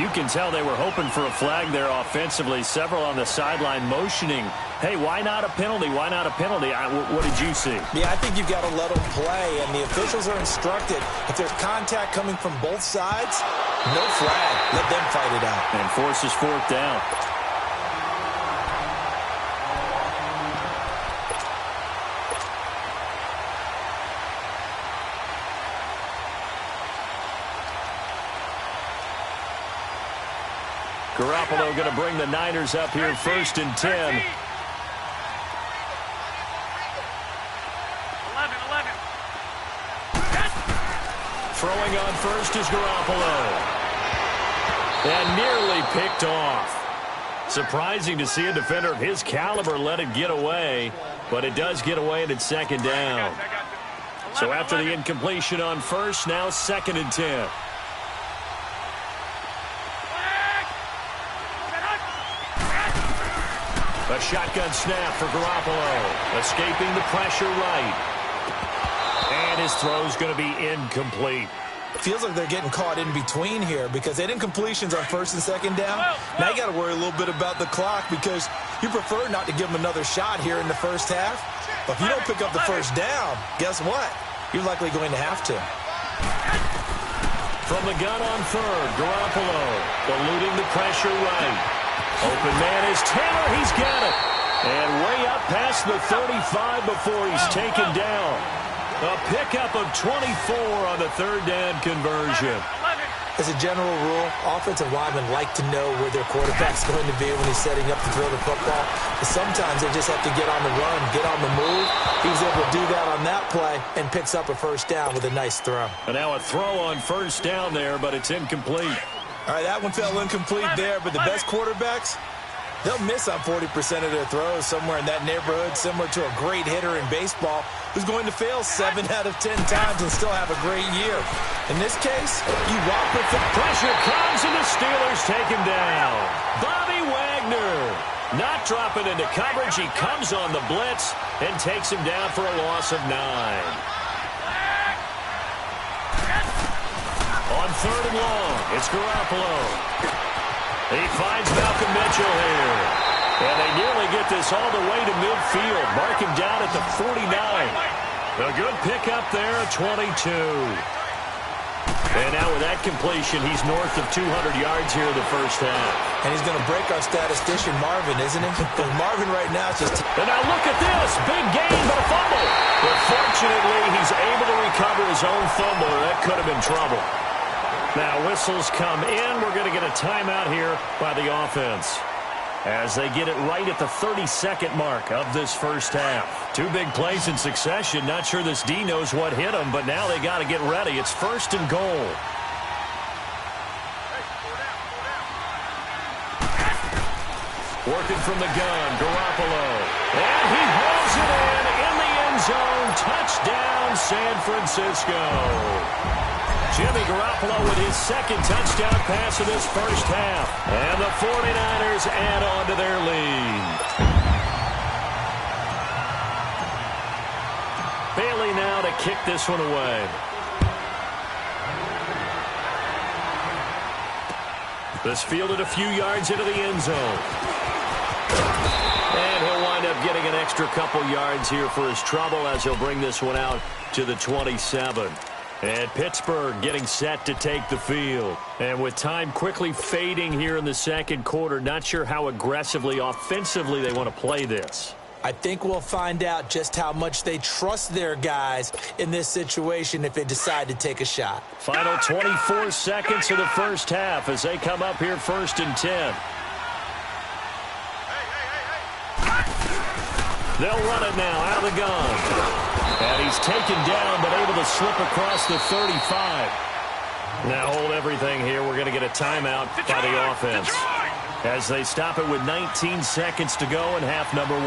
You can tell they were hoping for a flag there offensively. Several on the sideline motioning, hey, why not a penalty? Why not a penalty? What did you see? Yeah, I think you've got to let them play, and the officials are instructed. If there's contact coming from both sides, no flag. Let them fight it out. And forces 4th down. Garoppolo going to bring the Niners up here 1st and 10. 11. Throwing on first is Garoppolo. And nearly picked off. Surprising to see a defender of his caliber let it get away, but it does get away and it's 2nd down. So after the incompletion on first, now 2nd and 10. A shotgun snap for Garoppolo. Escaping the pressure right. And his throw's going to be incomplete. Feels like they're getting caught in between here because they didn't completions on 1st and 2nd down. Now you got to worry a little bit about the clock because you prefer not to give them another shot here in the first half. But if you don't pick up the first down, guess what? You're likely going to have to. From the gun on 3rd, Garoppolo eluding the pressure right. Open man is Taylor. He's got it. And way up past the 35 before he's taken down. A pickup of 24 on the 3rd down conversion. As a general rule, offensive linemen like to know where their quarterback's going to be when he's setting up to throw the football. But sometimes they just have to get on the run, get on the move. He was able to do that on that play and picks up a 1st down with a nice throw. And now a throw on 1st down there, but it's incomplete. All right, that one fell incomplete there, but the best quarterbacks, they'll miss on 40% of their throws somewhere in that neighborhood, similar to a great hitter in baseball who's going to fail 7 out of 10 times and still have a great year. In this case, you walk with the pressure comes and the Steelers take him down. Bobby Wagner not dropping into coverage. He comes on the blitz and takes him down for a loss of 9. On 3rd and long, it's Garoppolo. He finds Malcolm Mitchell here. And they nearly get this all the way to midfield. Mark him down at the 49. A good pickup there, 22. And now with that completion, he's north of 200 yards here in the first half. And he's going to break our statistician, Marvin, isn't he? Because Marvin right now is just... And now look at this. Big gain, but a fumble. But fortunately, he's able to recover his own fumble. That could have been trouble. Now whistles come in. We're going to get a timeout here by the offense as they get it right at the 32nd mark of this first half. 2 big plays in succession. Not sure this D knows what hit them, but now they got to get ready. It's 1st and goal. Working from the gun, Garoppolo. And he hauls it in the end zone. Touchdown, San Francisco. Jimmy Garoppolo with his second touchdown pass of this first half. And the 49ers add on to their lead. Bailey now to kick this one away. This fielded a few yards into the end zone. And he'll wind up getting an extra couple yards here for his trouble as he'll bring this one out to the 27. And Pittsburgh getting set to take the field. And with time quickly fading here in the second quarter, not sure how aggressively, offensively they want to play this. I think we'll find out just how much they trust their guys in this situation if they decide to take a shot. Final 24 seconds of the first half as they come up here 1st and 10. They'll run it now out of the gun. And he's taken down but able to slip across the 35. Now hold everything here. We're going to get a timeout by the offense. As they stop it with 19 seconds to go in half number 1.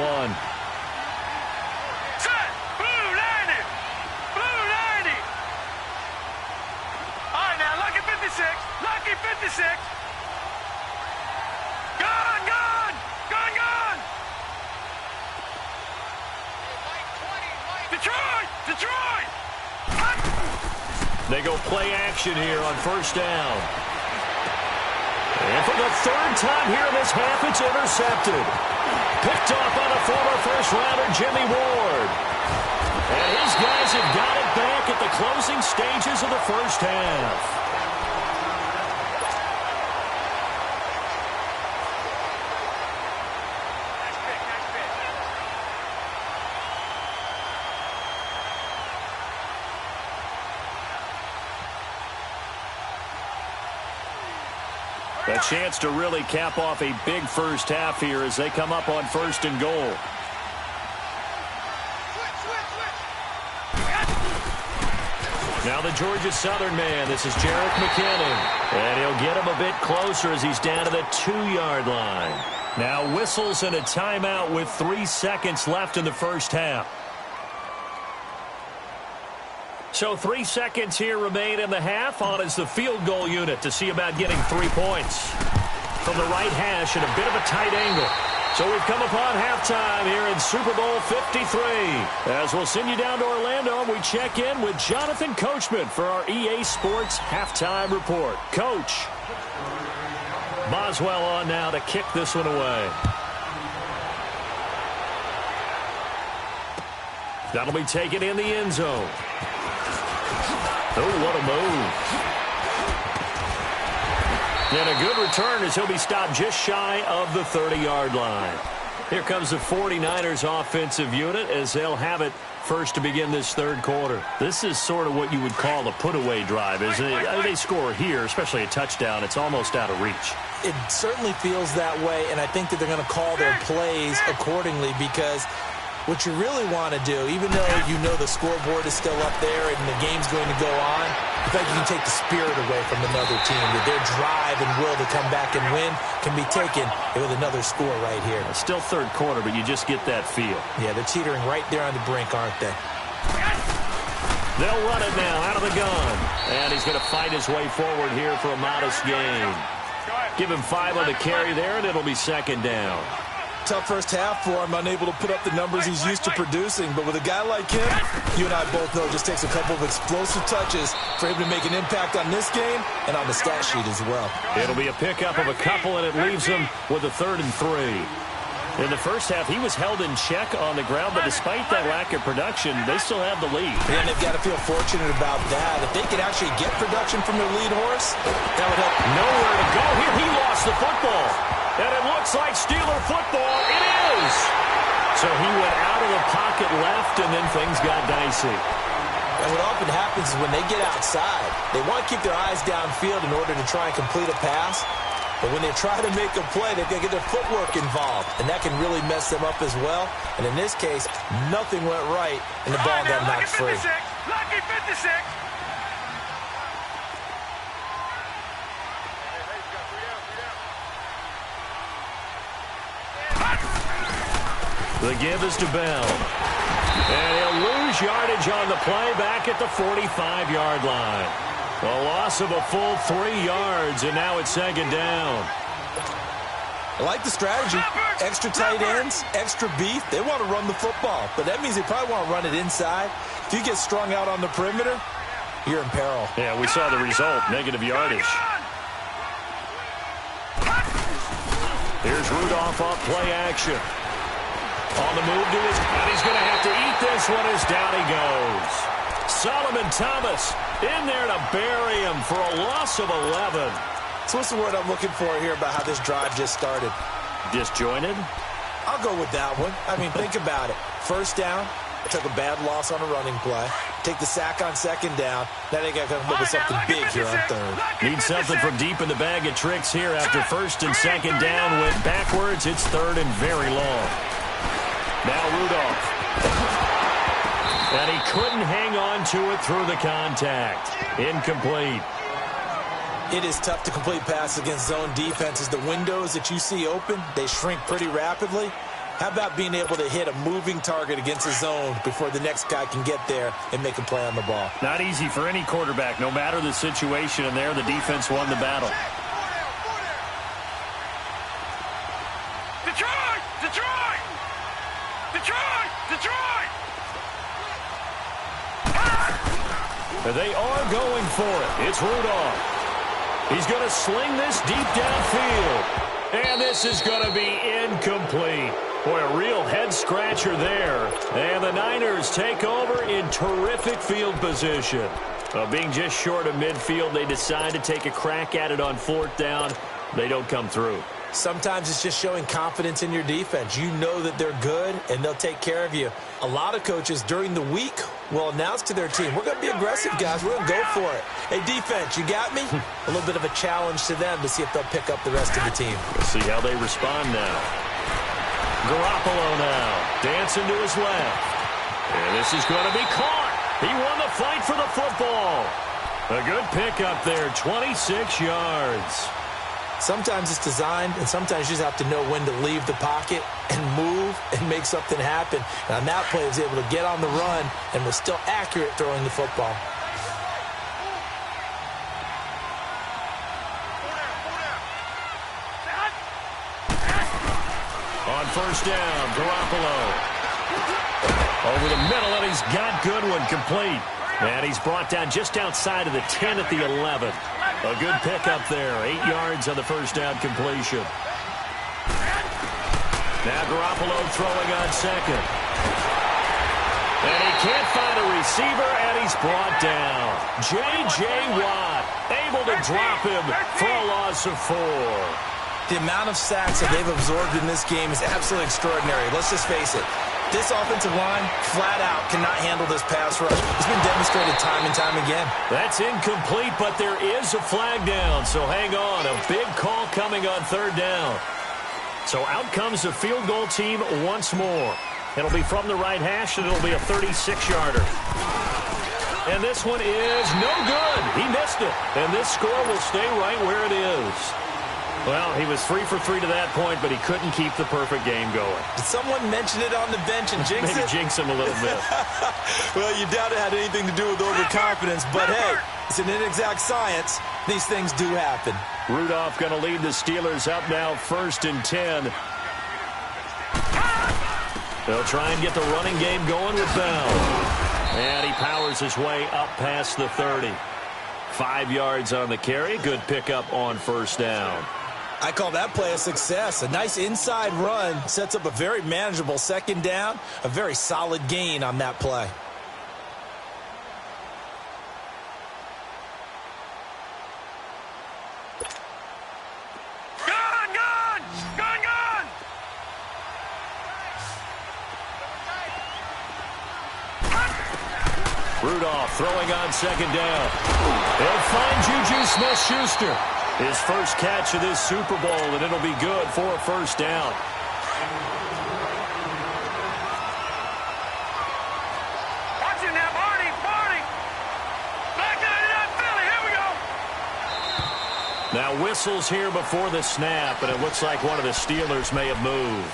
Set! Blue 90! Blue 90! All right, now, lucky 56. Lucky 56. Gun, gun! Gun, gun! Detroit! Detroit! They go play action here on first down. And for the third time here in this half, it's intercepted. Picked off by the former first-rounder Jimmy Ward. And his guys have got it back at the closing stages of the first half. A chance to really cap off a big first half here as they come up on 1st and goal. Now the Georgia Southern man. This is Jerick McKinnon. And he'll get him a bit closer as he's down to the 2-yard line. Now whistles and a timeout with 3 seconds left in the first half. So 3 seconds here remain in the half. On is the field goal unit to see about getting 3 points. From the right hash at a bit of a tight angle. So we've come upon halftime here in Super Bowl 53. As we'll send you down to Orlando, we check in with Jonathan Coachman for our EA Sports Halftime Report. Coach. Boswell on now to kick this one away. That'll be taken in the end zone. Oh, what a move. And a good return as he'll be stopped just shy of the 30-yard line. Here comes the 49ers offensive unit as they'll have it first to begin this third quarter. This is sort of what you would call a put-away drive, isn't it? They score here, especially a touchdown. It's almost out of reach. It certainly feels that way, and I think that they're going to call their plays accordingly because what you really want to do, even though you know the scoreboard is still up there and the game's going to go on, in fact, you can take the spirit away from another team. That their drive and will to come back and win can be taken with another score right here. It's still third quarter, but you just get that feel. Yeah, they're teetering right there on the brink, aren't they? They'll run it now out of the gun. And he's going to fight his way forward here for a modest gain. Give him 5 on the carry there, and it'll be second down. Tough first half for him, unable to put up the numbers he's used to producing. But with a guy like him, you and I both know it just takes a couple of explosive touches for him to make an impact on this game and on the stat sheet as well. It'll be a pickup of a couple, and it leaves him with a 3rd and 3. In the first half, he was held in check on the ground, but despite that lack of production, they still have the lead. And they've got to feel fortunate about that. If they could actually get production from their lead horse, that would help. Nowhere to go here. He lost the football. And it looks like Steeler football. It is! So he went out of the pocket left, and then things got dicey. And what often happens is when they get outside, they want to keep their eyes downfield in order to try and complete a pass. But when they try to make a play, they're going to get their footwork involved. And that can really mess them up as well. And in this case, nothing went right, and the ball got knocked free. Lucky 56! The give is to Bell. And he'll lose yardage on the play back at the 45-yard line. A loss of a full 3 yards, and now it's second down. I like the strategy. Extra tight ends, extra beef. They want to run the football, but that means they probably want to run it inside. If you get strung out on the perimeter, you're in peril. Yeah, we saw the result, negative yardage. Here's Rudolph off play action. On the move to his, and he's going to have to eat this one as down he goes. Solomon Thomas in there to bury him for a loss of 11. So what's the word I'm looking for here about how this drive just started? Disjointed? I'll go with that one. I mean, think about it. First down, took a bad loss on a running play. Take the sack on second down. Now they got to come up with something big here on third. Need something from deep in the bag of tricks here after first and second down went backwards. It's third and very long. Now Rudolph. And he couldn't hang on to it through the contact. Incomplete. It is tough to complete passes against zone defenses. The windows that you see open, they shrink pretty rapidly. How about being able to hit a moving target against a zone before the next guy can get there and make a play on the ball? Not easy for any quarterback, no matter the situation, and there the defense won the battle. Detroit! Detroit! Detroit! Detroit! They are going for it. It's Rudolph. He's going to sling this deep downfield. And this is going to be incomplete. Boy, a real head-scratcher there. And the Niners take over in terrific field position. Being just short of midfield, they decide to take a crack at it on fourth down. They don't come through. Sometimes it's just showing confidence in your defense. You know that they're good, and they'll take care of you. A lot of coaches during the week will announce to their team, we're going to be aggressive, guys. We're going to go for it. Hey, defense, you got me? A little bit of a challenge to them to see if they'll pick up the rest of the team. We'll see how they respond now. Garoppolo now, dancing to his left. And this is going to be caught. He won the fight for the football. A good pickup there, 26 yards. Sometimes it's designed, and sometimes you just have to know when to leave the pocket and move and make something happen. And on that play, he was able to get on the run and was still accurate throwing the football. On first down, Garoppolo. Over the middle, and he's got Goodwin complete. And he's brought down just outside of the 10 at the 11. A good pickup there. 8 yards on the first down completion. Now Garoppolo throwing on second. And he can't find a receiver, and he's brought down. J.J. Watt able to drop him for a loss of 4. The amount of sacks that they've absorbed in this game is absolutely extraordinary. Let's just face it. This offensive line, flat out, cannot handle this pass rush. It's been demonstrated time and time again. That's incomplete, but there is a flag down, so hang on. A big call coming on third down. So out comes the field goal team once more. It'll be from the right hash, and it'll be a 36-yarder. And this one is no good. He missed it, and this score will stay right where it is. Well, he was 3 for 3 to that point, but he couldn't keep the perfect game going. Did someone mention it on the bench and jinx it? Maybe jinx him a little bit. Well, you doubt it had anything to do with overconfidence, but hey, it's an inexact science. These things do happen. Rudolph going to lead the Steelers up now, 1st and 10. They'll try and get the running game going with Bell. And he powers his way up past the 30. 5 yards on the carry. Good pickup on first down. I call that play a success. A nice inside run sets up a very manageable second down. A very solid gain on that play. Gun! Gun! Gun! Gun! Rudolph throwing on second down. They'll find Juju Smith-Schuster. His first catch of this Super Bowl, and it'll be good for a first down. Watch it now, Barney! Barney! Back to Philly, here we go! Now whistles here before the snap, and it looks like one of the Steelers may have moved.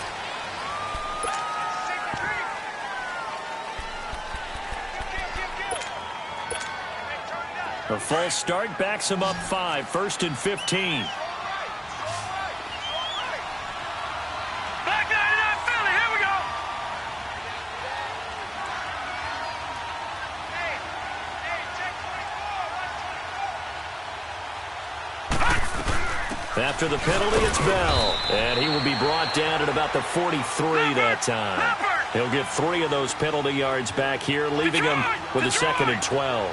A false start backs him up 5, 1st and 15. Back 99 Philly, here we go. After the penalty, it's Bell. And he will be brought down at about the 43 that time. He'll get 3 of those penalty yards back here, leaving him with a 2nd and 12.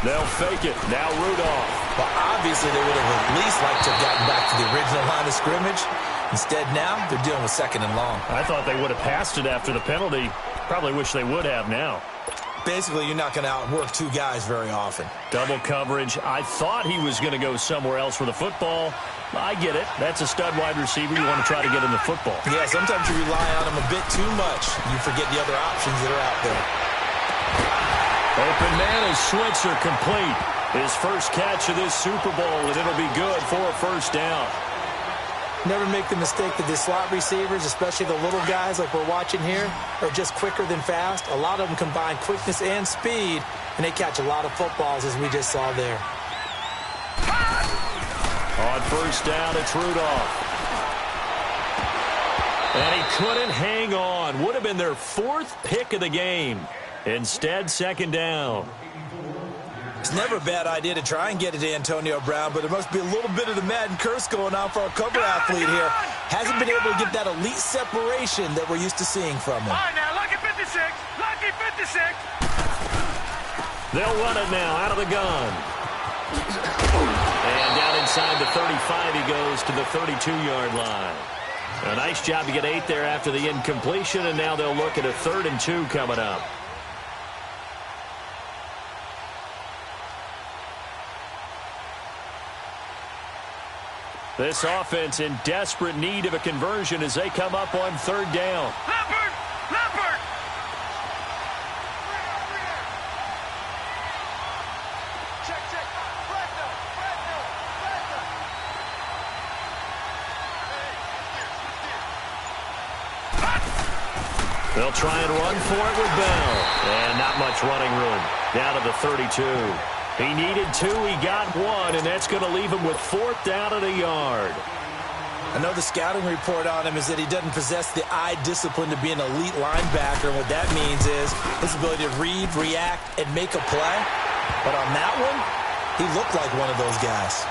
They'll fake it. Now Rudolph. Well, obviously they would have at least liked to have gotten back to the original line of scrimmage. Instead now, they're dealing with 2nd and long. I thought they would have passed it after the penalty. Probably wish they would have now. Basically, you're not going to outwork 2 guys very often. Double coverage. I thought he was going to go somewhere else with the football. I get it. That's a stud wide receiver. You want to try to get him the football. Yeah, sometimes you rely on him a bit too much. You forget the other options that are out there. Open man is Switzer, complete. His first catch of this Super Bowl, and it'll be good for a 1st down. Never make the mistake that the slot receivers, especially the little guys like we're watching here, are just quicker than fast. A lot of them combine quickness and speed, and they catch a lot of footballs, as we just saw there. On 1st down, it's Rudolph. And he couldn't hang on. Would have been their 4th pick of the game. Instead, 2nd down. It's never a bad idea to try and get it to Antonio Brown, but there must be a little bit of the Madden curse going on for our cover athlete here. Hasn't been able to get that elite separation that we're used to seeing from him. All right, now, lucky 56. Lucky 56. They'll run it now out of the gun. And down inside the 35, he goes to the 32-yard line. A nice job to get 8 there after the incompletion, and now they'll look at a 3rd and 2 coming up. This offense in desperate need of a conversion as they come up on 3rd down. Leopard! Leopard! Check, check. Brando! Brando! Brando! They'll try and run for it with Bell. And not much running room. Down to the 32. He needed 2, he got 1, and that's going to leave him with 4th down at a yard. I know the scouting report on him is that he doesn't possess the eye discipline to be an elite linebacker. What that means is his ability to read, react, and make a play. But on that one, he looked like one of those guys.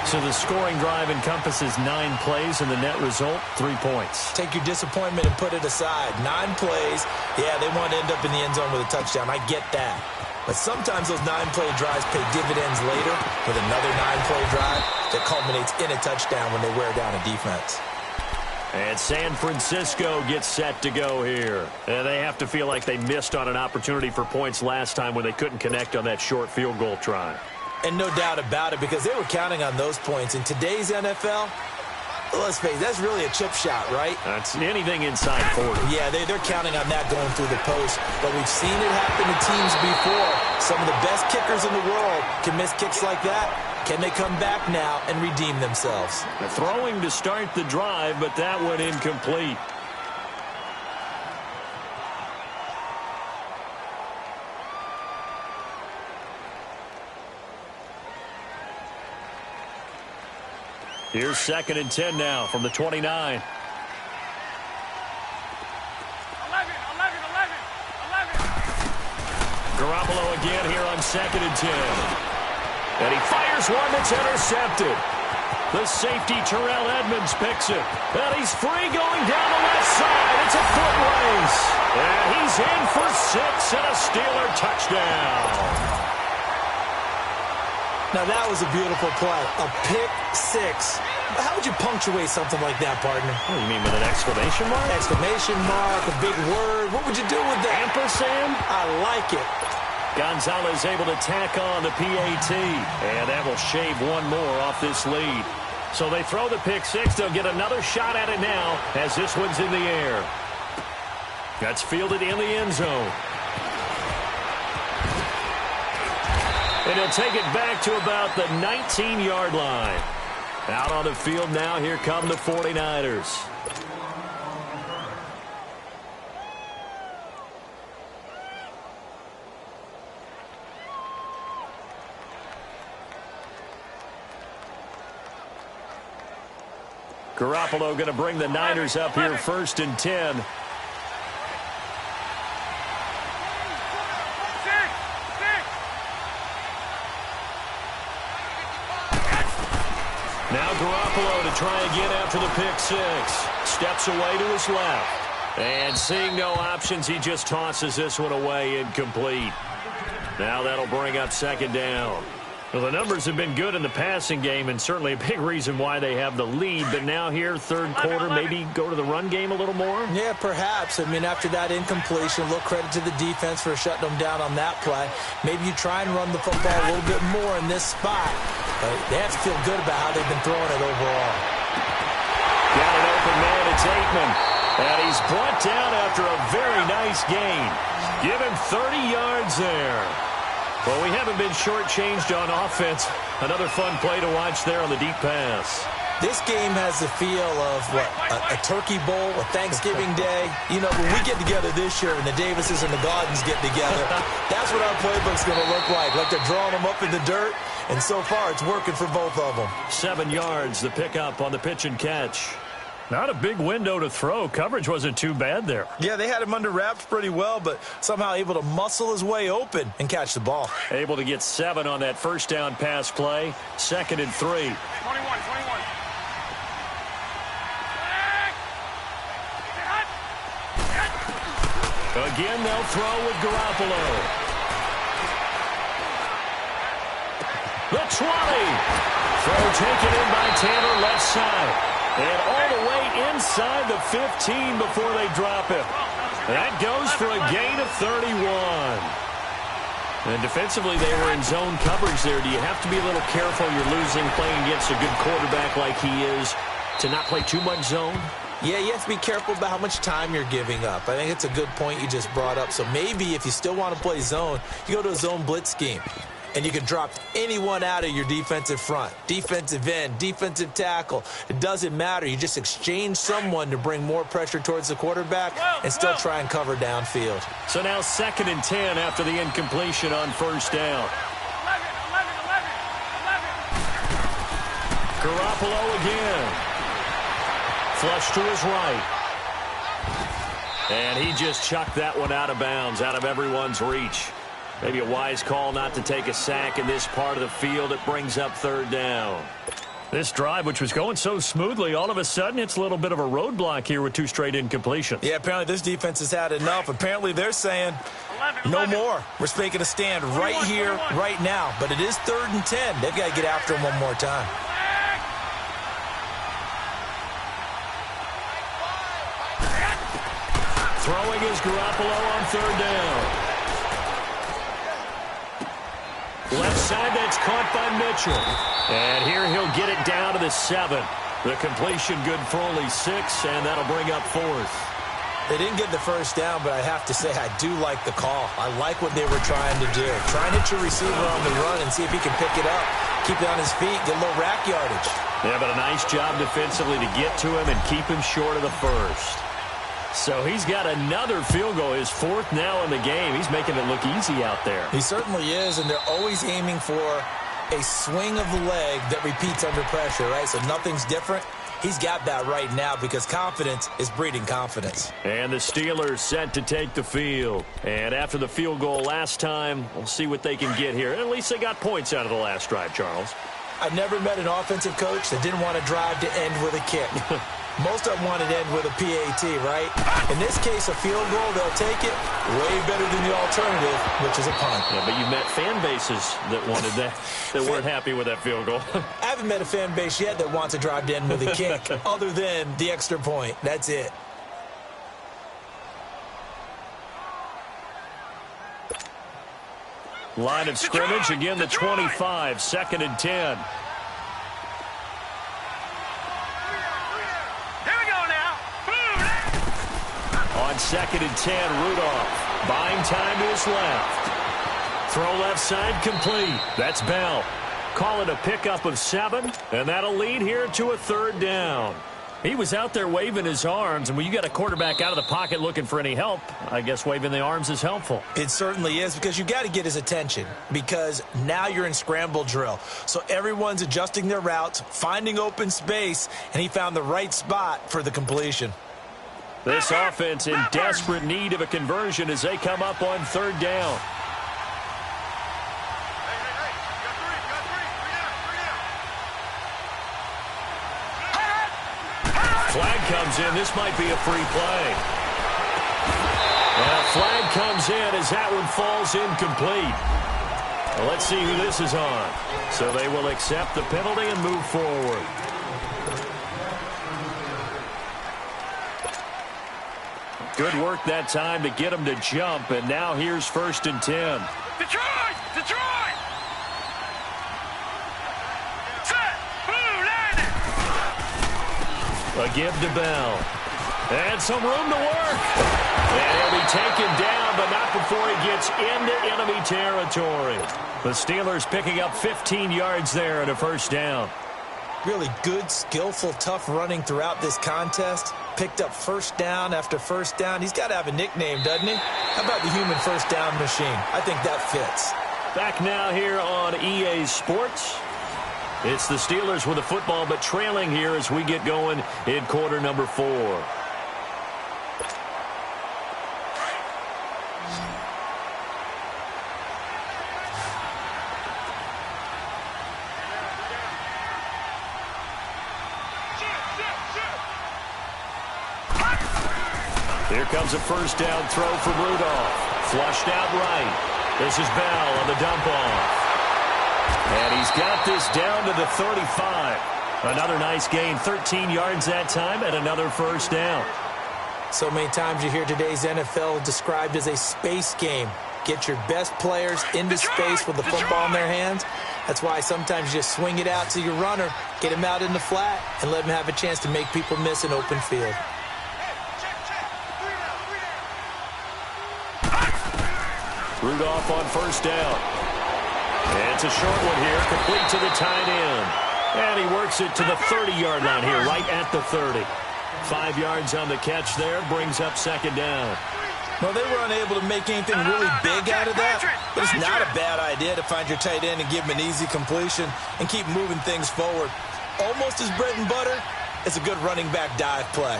So the scoring drive encompasses 9 plays, and the net result, 3 points. Take your disappointment and put it aside. 9 plays, yeah, they want to end up in the end zone with a touchdown. I get that. But sometimes those 9-play drives pay dividends later with another 9-play drive that culminates in a touchdown when they wear down a defense. And San Francisco gets set to go here. And they have to feel like they missed on an opportunity for points last time when they couldn't connect on that short field goal try. And no doubt about it, because they were counting on those points. In today's NFL, let's face it, that's really a chip shot, right? That's anything inside 40. Yeah, they're counting on that going through the post. But we've seen it happen to teams before. Some of the best kickers in the world can miss kicks like that. Can they come back now and redeem themselves? Throwing to start the drive, but that went incomplete. Here's 2nd and 10 now from the 29. 11, 11, 11. Garoppolo again here on 2nd and 10. And he fires one that's intercepted. The safety, Terrell Edmonds, picks it. And he's free going down the left side. It's a foot race. And he's in for 6 and a Steeler touchdown. Now, that was a beautiful play. A pick 6. How would you punctuate something like that, partner? Oh, you mean with an exclamation mark? Exclamation mark, a big word. What would you do with that? Ampersand? I like it. Gonzalez able to tack on the PAT. And that will shave one more off this lead. So they throw the pick 6. They'll get another shot at it now as this one's in the air. That's fielded in the end zone. And he'll take it back to about the 19-yard line. Out on the field now, here come the 49ers. Garoppolo going to bring the Niners up here 1st and 10. Now Garoppolo to try again after the pick six. Steps away to his left. And seeing no options, he just tosses this one away, incomplete. Now that'll bring up 2nd down. Well, the numbers have been good in the passing game, and certainly a big reason why they have the lead. But now here, 3rd quarter, maybe go to the run game a little more? Yeah, perhaps. I mean, after that incompletion, a little credit to the defense for shutting them down on that play. Maybe you try and run the football a little bit more in this spot. But they have to feel good about how they've been throwing it overall. Got an open man, it's Aikman. And he's brought down after a very nice gain. Give him 30 yards there. Well, we haven't been shortchanged on offense. Another fun play to watch there on the deep pass. This game has the feel of, what, a turkey bowl, a Thanksgiving day. You know, when we get together this year and the Davises and the Gardens get together, that's what our playbook's going to look like. Like they're drawing them up in the dirt, and so far it's working for both of them. 7 yards, the pickup on the pitch and catch. Not a big window to throw. Coverage wasn't too bad there. Yeah, they had him under wraps pretty well, but somehow able to muscle his way open and catch the ball. Able to get 7 on that 1st down pass play. 2nd and 3. 21. Again, they'll throw with Garoppolo. The 20. Throw taken in by Tanner left side. And all the way inside the 15 before they drop him. That goes for a gain of 31. And defensively, they were in zone coverage there. Do you have to be a little careful? You're losing playing against a good quarterback like he is to not play too much zone? Yeah, you have to be careful about how much time you're giving up. I think it's a good point you just brought up. So maybe if you still want to play zone, you go to a zone blitz scheme. And you can drop anyone out of your defensive front. Defensive end, defensive tackle. It doesn't matter. You just exchange someone to bring more pressure towards the quarterback and still try and cover downfield. So now 2nd and 10 after the incompletion on 1st down. 11. Garoppolo again. Flush to his right. And he just chucked that one out of bounds, out of everyone's reach. Maybe a wise call not to take a sack in this part of the field. It brings up 3rd down. This drive, which was going so smoothly, all of a sudden it's a little bit of a roadblock here with 2 straight incompletions. Yeah, apparently this defense has had enough. Apparently they're saying, no more. We're making a stand right here, right now. But it is 3rd and 10. They've got to get after him one more time. Throwing is Garoppolo on 3rd down. Left side, that's caught by Mitchell. And here he'll get it down to the 7. The completion good for only 6, and that'll bring up 4th. They didn't get the 1st down, but I have to say I do like the call. I like what they were trying to do. Try and hit your receiver on the run and see if he can pick it up. Keep it on his feet, get a little rack yardage. Yeah, but a nice job defensively to get to him and keep him short of the 1st. So he's got another field goal, his 4th now in the game. He's making it look easy out there. He certainly is, and they're always aiming for a swing of the leg that repeats under pressure, right? So nothing's different. He's got that right now because confidence is breeding confidence. And the Steelers set to take the field. And after the field goal last time, we'll see what they can get here. At least they got points out of the last drive, Charles. I've never met an offensive coach that didn't want to drive to end with a kick. Most of them wanted to end with a PAT, right? In this case, a field goal, they'll take it way better than the alternative, which is a punt. Yeah, but you've met fan bases that wanted that, that weren't happy with that field goal. I haven't met a fan base yet that wants to drive to end with a kick, other than the extra point. That's it. Line of scrimmage, again the 25, 2nd and 10. On 2nd and 10, Rudolph buying time to his left. Throw left side complete. That's Bell. Call it a pickup of 7, and that'll lead here to a 3rd down. He was out there waving his arms, and when you got a quarterback out of the pocket looking for any help, I guess waving the arms is helpful. It certainly is, because you got to get his attention, because now you're in scramble drill. So everyone's adjusting their routes, finding open space, and he found the right spot for the completion. This offense in desperate need of a conversion as they come up on third down. Flag comes in. This might be a free play. And a flag comes in as that one falls incomplete. Well, let's see who this is on. So they will accept the penalty and move forward. Good work that time to get him to jump, and now here's 1st and 10. Detroit! Detroit! Set! Blue landing! A give to Bell. And some room to work. And he'll be taken down, but not before he gets into enemy territory. The Steelers picking up 15 yards there and a 1st down. Really good, skillful, tough running throughout this contest. Picked up 1st down after 1st down. He's got to have a nickname, doesn't he? How about the human 1st down machine? I think that fits. Back now here on EA Sports. It's the Steelers with the football, but trailing here as we get going in quarter number 4. Here comes a 1st down throw from Rudolph. Flushed out right. This is Bell on the dump off. And he's got this down to the 35. Another nice gain, 13 yards that time, and another 1st down. So many times you hear today's NFL described as a space game. Get your best players into space with the football in their hands. That's why sometimes you just swing it out to your runner, get him out in the flat, and let him have a chance to make people miss an open field. Rudolph on 1st down. It's a short one here, complete to the tight end. And he works it to the 30-yard line here, right at the 30. 5 yards on the catch there, brings up 2nd down. Well, they were unable to make anything really big out of that, but it's not a bad idea to find your tight end and give him an easy completion and keep moving things forward. Almost as bread and butter, it's a good running back dive play.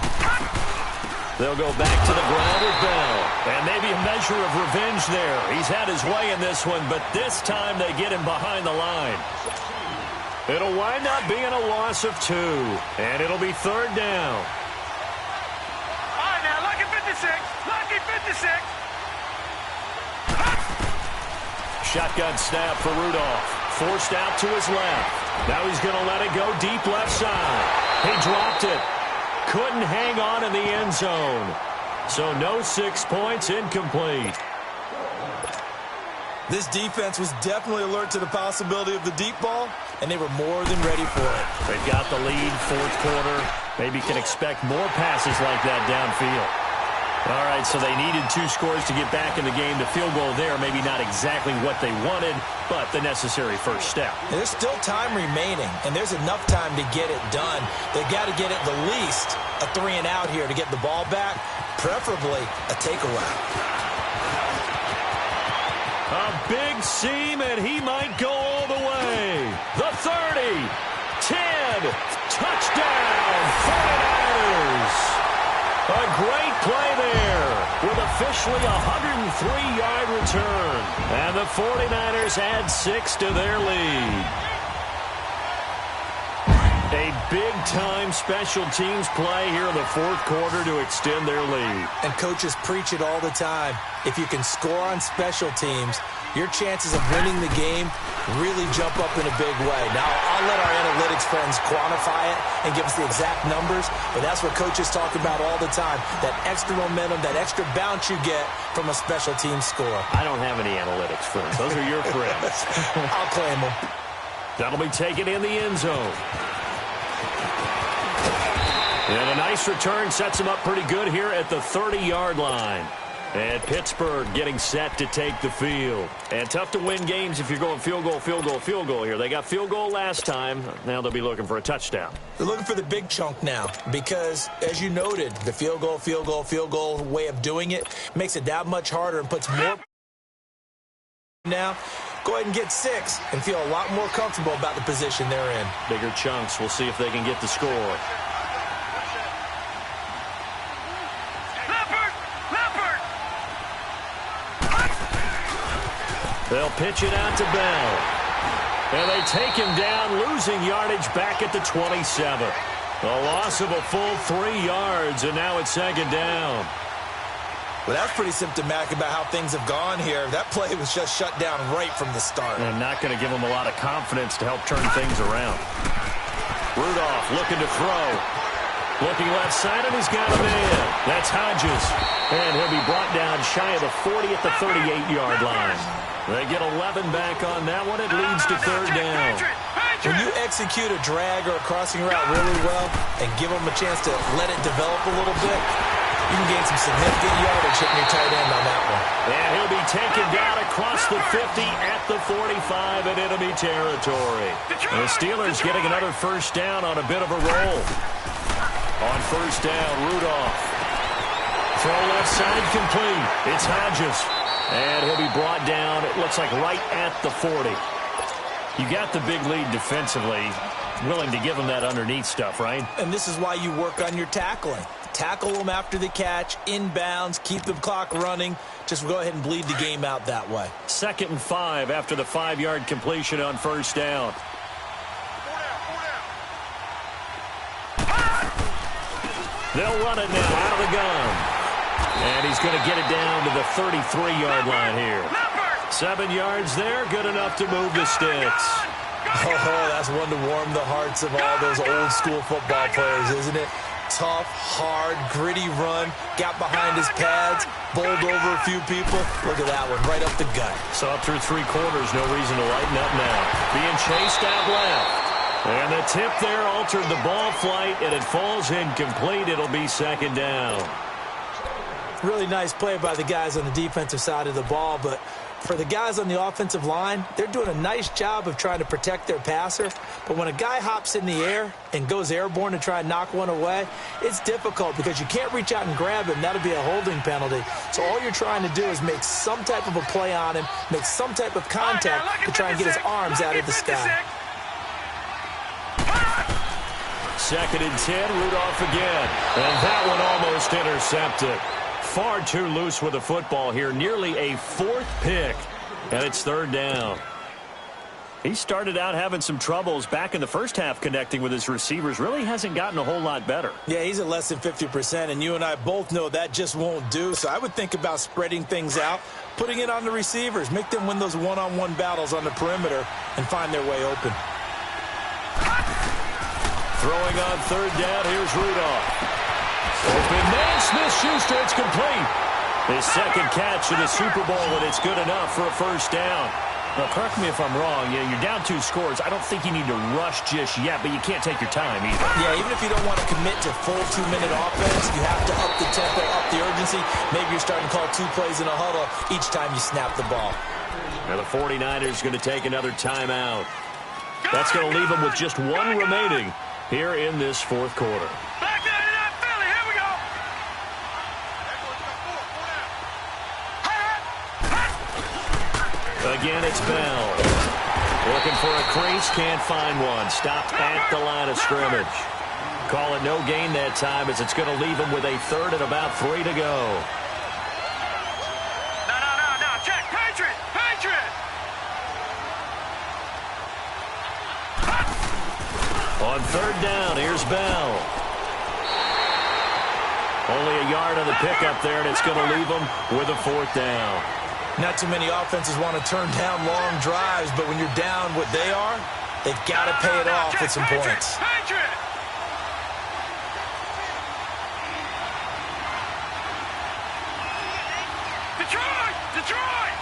They'll go back to the ground with Bell. And maybe a measure of revenge there. He's had his way in this one, but this time they get him behind the line. It'll wind up being a loss of 2. And it'll be 3rd down. All right, now, lucky 56. Lucky 56. Shotgun snap for Rudolph. Forced out to his left. Now he's going to let it go deep left side. He dropped it. Couldn't hang on in the end zone. So no 6 points, incomplete. This defense was definitely alert to the possibility of the deep ball, and they were more than ready for it. They've got the lead, 4th quarter. Maybe can expect more passes like that downfield. All right, so they needed 2 scores to get back in the game. The field goal there, maybe not exactly what they wanted, but the necessary 1st step. And there's still time remaining, and there's enough time to get it done. They've got to get at the least a 3-and-out here to get the ball back, preferably a takeaway. A big seam, and he might go all the way. The 30, 10, touchdown, 49ers. A great play there with officially a 103-yard return. And the 49ers add 6 to their lead. A big-time special teams play here in the 4th quarter to extend their lead. And coaches preach it all the time. If you can score on special teams, your chances of winning the game really jump up in a big way. Now, I'll let our analytics friends quantify it and give us the exact numbers, but that's what coaches talk about all the time, that extra momentum, that extra bounce you get from a special team score. I don't have any analytics friends. Those are your friends. I'll claim them. That'll be taken in the end zone. And a nice return sets him up pretty good here at the 30-yard line. And Pittsburgh getting set to take the field. And tough to win games if you're going field goal, field goal, field goal here. They got field goal last time. Now they'll be looking for a touchdown. They're looking for the big chunk now because, as you noted, the field goal, field goal, field goal way of doing it makes it that much harder and puts more. Now, go ahead and get 6 and feel a lot more comfortable about the position they're in. Bigger chunks. We'll see if they can get the score. They'll pitch it out to Bell. And they take him down, losing yardage back at the 27. A loss of a full 3 yards, and now it's second down. Well, that's pretty symptomatic about how things have gone here. That play was just shut down right from the start. And not going to give him a lot of confidence to help turn things around. Rudolph looking to throw. Looking left side, and he's got a man. That's Hodges. And he'll be brought down shy of the 40 at the 38-yard line. They get 11 back on that one. It leads to third down. When you execute a drag or a crossing route really well and give them a chance to let it develop a little bit, you can gain some significant yardage hitting your tight end on that one. And he'll be taken down across the 50 at the 45 in enemy territory. And the Steelers getting another first down on a bit of a roll. On first down, Rudolph. Throw left side complete. It's Hodges. And he'll be brought down, it looks like right at the 40. You got the big lead defensively. Willing to give him that underneath stuff, right? And this is why you work on your tackling. Tackle them after the catch, inbounds, keep the clock running. Just go ahead and bleed the game out that way. 2nd and 5 after the 5-yard completion on first down. They'll run it now out of the gun. And he's going to get it down to the 33-yard line here. 7 yards there, good enough to move the sticks. Oh, that's one to warm the hearts of all those old-school football players, isn't it? Tough, hard, gritty run, got behind his pads, bowled over a few people. Look at that one, right up the gut. So up through 3 quarters, no reason to lighten up now. Being chased out left. And the tip there altered the ball flight, and it falls incomplete. It'll be second down. Really nice play by the guys on the defensive side of the ball, but for the guys on the offensive line, they're doing a nice job of trying to protect their passer. But when a guy hops in the air and goes airborne to try and knock one away, it's difficult because you can't reach out and grab him. That'll be a holding penalty. So all you're trying to do is make some type of a play on him, make some type of contact to try and get his arms out of the sky. 2nd and 10, Rudolph again. And that one almost intercepted. Far too loose with the football here. Nearly a 4th pick. And it's third down. He started out having some troubles back in the first half connecting with his receivers. Really hasn't gotten a whole lot better. Yeah, he's at less than 50%, and you and I both know that just won't do. So I would think about spreading things out, putting it on the receivers, make them win those one-on-one battles on the perimeter and find their way open. Throwing on third down, here's Rudolph. Open man, Smith-Schuster, it's complete. His 2nd catch in the Super Bowl, and it's good enough for a first down. Now, correct me if I'm wrong. Yeah, you're down 2 scores. I don't think you need to rush just yet, but you can't take your time either. Yeah, even if you don't want to commit to full 2-minute offense, you have to up the tempo, up the urgency. Maybe you're starting to call 2 plays in a huddle each time you snap the ball. Now the 49ers going to take another timeout. That's going to leave them with just 1 remaining here in this 4th quarter. Again, it's Bell. Looking for a crease, can't find one. Stopped at the line of scrimmage. Call it no gain that time as it's going to leave him with a 3rd and about 3 to go. No. Check. Patriot. On third down, here's Bell. Only a yard on the pickup there, and it's going to leave him with a 4th down. Not too many offenses want to turn down long drives, but when you're down what they are, they've got to pay it off with some points. Detroit!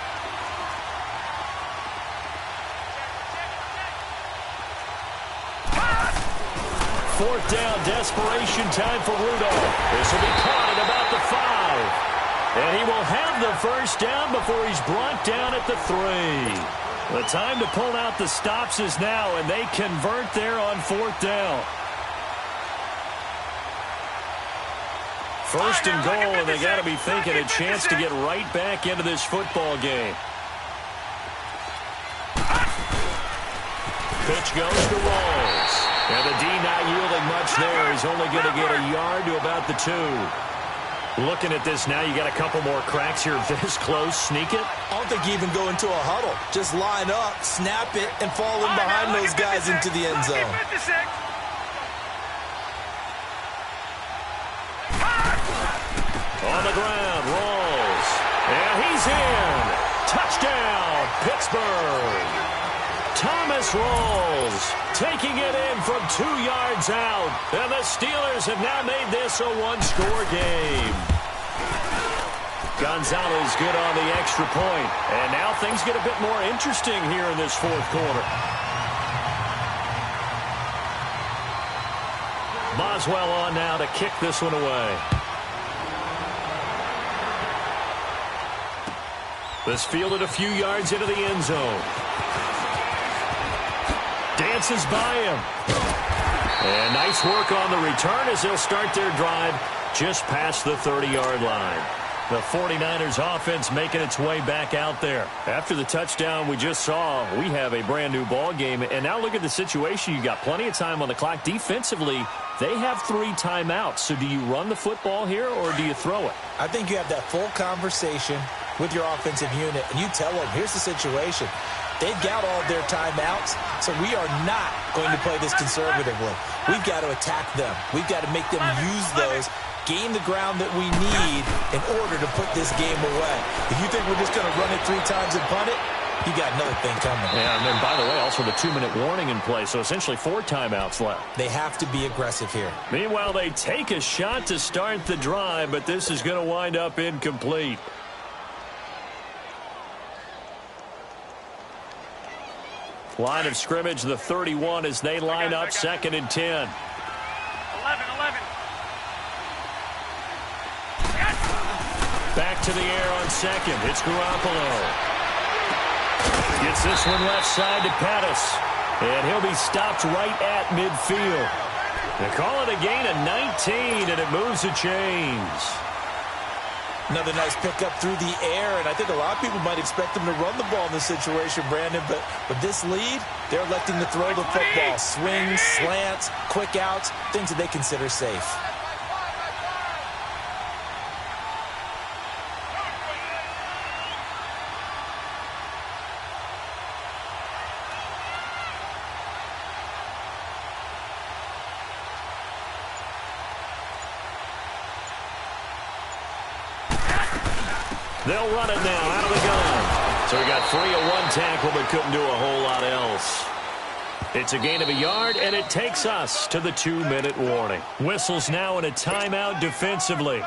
4th down, desperation time for Rudolph. This will be caught at about the 5. And he will he'll have the first down before he's brought down at the 3. The time to pull out the stops is now, and they convert there on 4th down. First and goal, and they got to be thinking a chance to get right back into this football game. Pitch goes to Rawls. And the D not yielding much there. He's only going to get a yard to about the 2. Looking at this now, you got a couple more cracks here. This close, sneak it. I don't think you even go into a huddle. Just line up, snap it, and fall in behind those guys into the end zone. On the ground, Rawls. And he's in. Touchdown, Pittsburgh. Thomas Rawls taking it in from 2 yards out. And the Steelers have now made this a one-score game. Gonzalez good on the extra point. And now things get a bit more interesting here in this 4th quarter. Boswell on now to kick this one away. This fielded a few yards into the end zone. Dances by him. And nice work on the return as they'll start their drive just past the 30-yard line. The 49ers offense making its way back out there. After the touchdown we just saw, we have a brand new ball game. And now look at the situation. You got plenty of time on the clock. Defensively, they have 3 timeouts. So do you run the football here or do you throw it? I think you have that full conversation with your offensive unit, and you tell them, here's the situation. They've got all their timeouts, so we are not going to play this conservatively. We've got to attack them. We've got to make them use those, gain the ground that we need in order to put this game away. If you think we're just going to run it 3 times and punt it, you got another thing coming. Yeah, and then, by the way, also the 2-minute warning in play, so essentially 4 timeouts left. They have to be aggressive here. Meanwhile, they take a shot to start the drive, but this is going to wind up incomplete. Line of scrimmage, the 31, as they line up 2nd and 10. 11. Back to the air on 2nd. It's Garoppolo. Gets this one left side to Pettis. And he'll be stopped right at midfield. They call it a gain of 19, and it moves the chains. Another nice pickup through the air, and I think a lot of people might expect them to run the ball in this situation, Brandon, but with this lead, they're electing to throw the football. Swings, slants, quick outs, things that they consider safe. They'll run it now out of the gun. So he got free of 1 tackle but couldn't do a whole lot else. It's a gain of a yard, and it takes us to the 2-minute warning. Whistles now in a timeout defensively.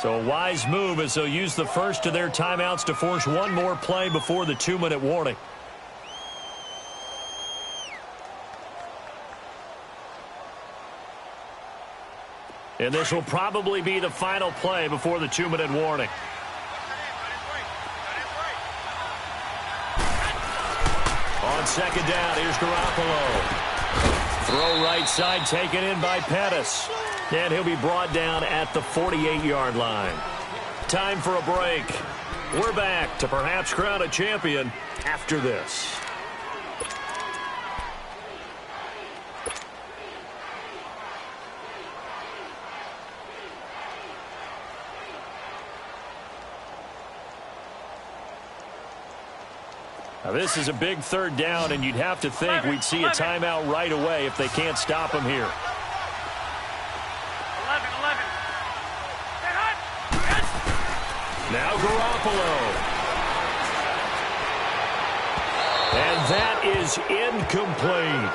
So a wise move as they'll use the first of their timeouts to force one more play before the 2-minute warning. And this will probably be the final play before the 2-minute warning. On 2nd down, here's Garoppolo. Throw right side, taken in by Pettis. And he'll be brought down at the 48-yard line. Time for a break. We're back to perhaps crown a champion after this. Now, this is a big 3rd down, and you'd have to think we'd see a timeout right away if they can't stop him here. 11. Now Garoppolo. And that is incomplete.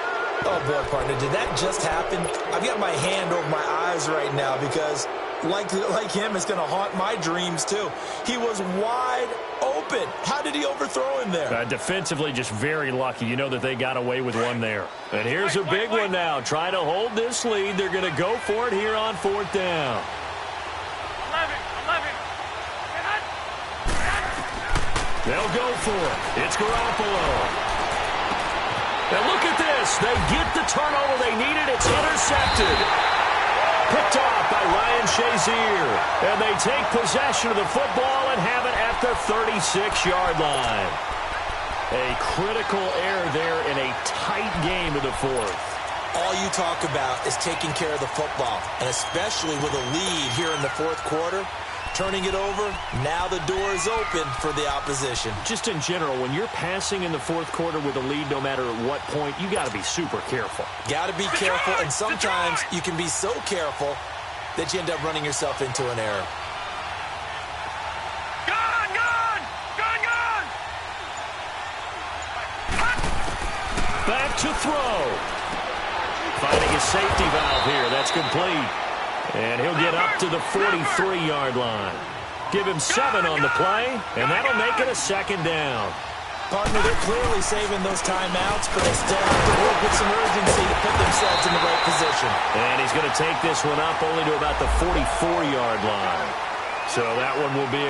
Oh, boy, partner, did that just happen? I've got my hand over my eyes right now because, like him, it's going to haunt my dreams, too. He was wide open. How did he overthrow him there? Defensively, just very lucky. You know that they got away with one there. And here's a big one now. Trying to hold this lead. They're going to go for it here on 4th down. 11. They'll go for it. It's Garoppolo. And look at this. They get the turnover they needed. It's intercepted. Picked off by Ryan Shazier. And they take possession of the football and have it at the 36-yard line. A critical error there in a tight game in the fourth. All you talk about is taking care of the football, and especially with a lead here in the fourth quarter. Turning it over, now the door is open for the opposition. Just in general, when you're passing in the fourth quarter with a lead, no matter at what point, you got to be super careful. Got to be careful, and sometimes you can be so careful that you end up running yourself into an error. Back to throw. Finding his safety valve here. That's complete. And he'll get up to the 43-yard line. Give him 7 on the play, and that'll make it a second down. Partner, they're clearly saving those timeouts, but they still have to work with some urgency to put themselves in the right position. And he's going to take this one up only to about the 44-yard line. So that one will be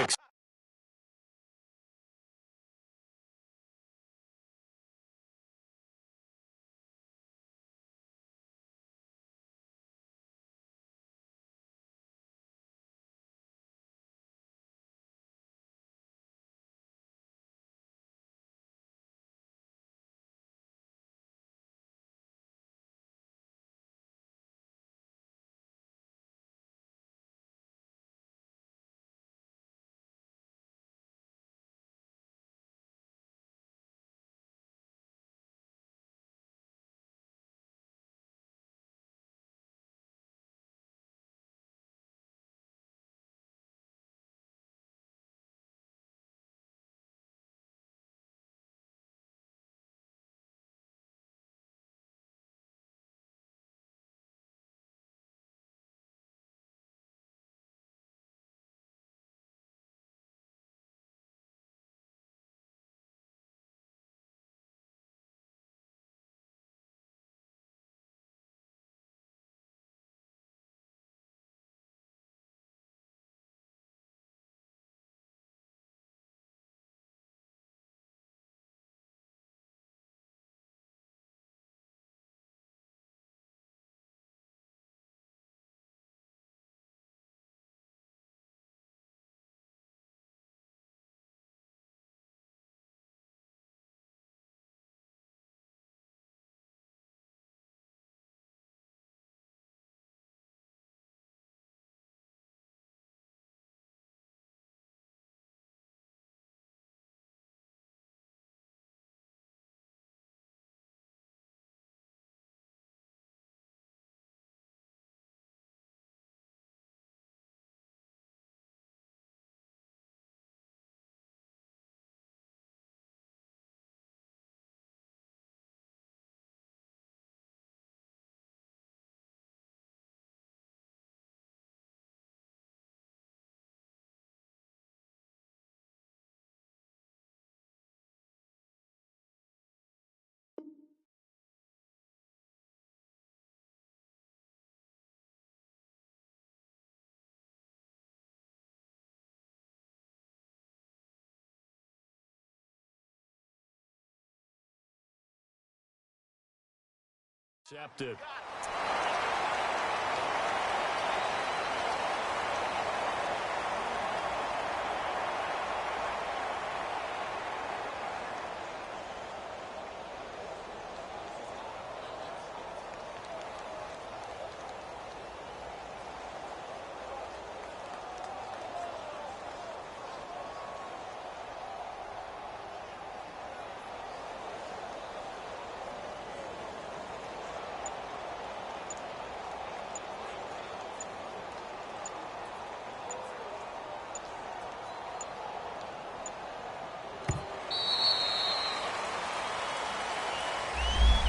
accepted.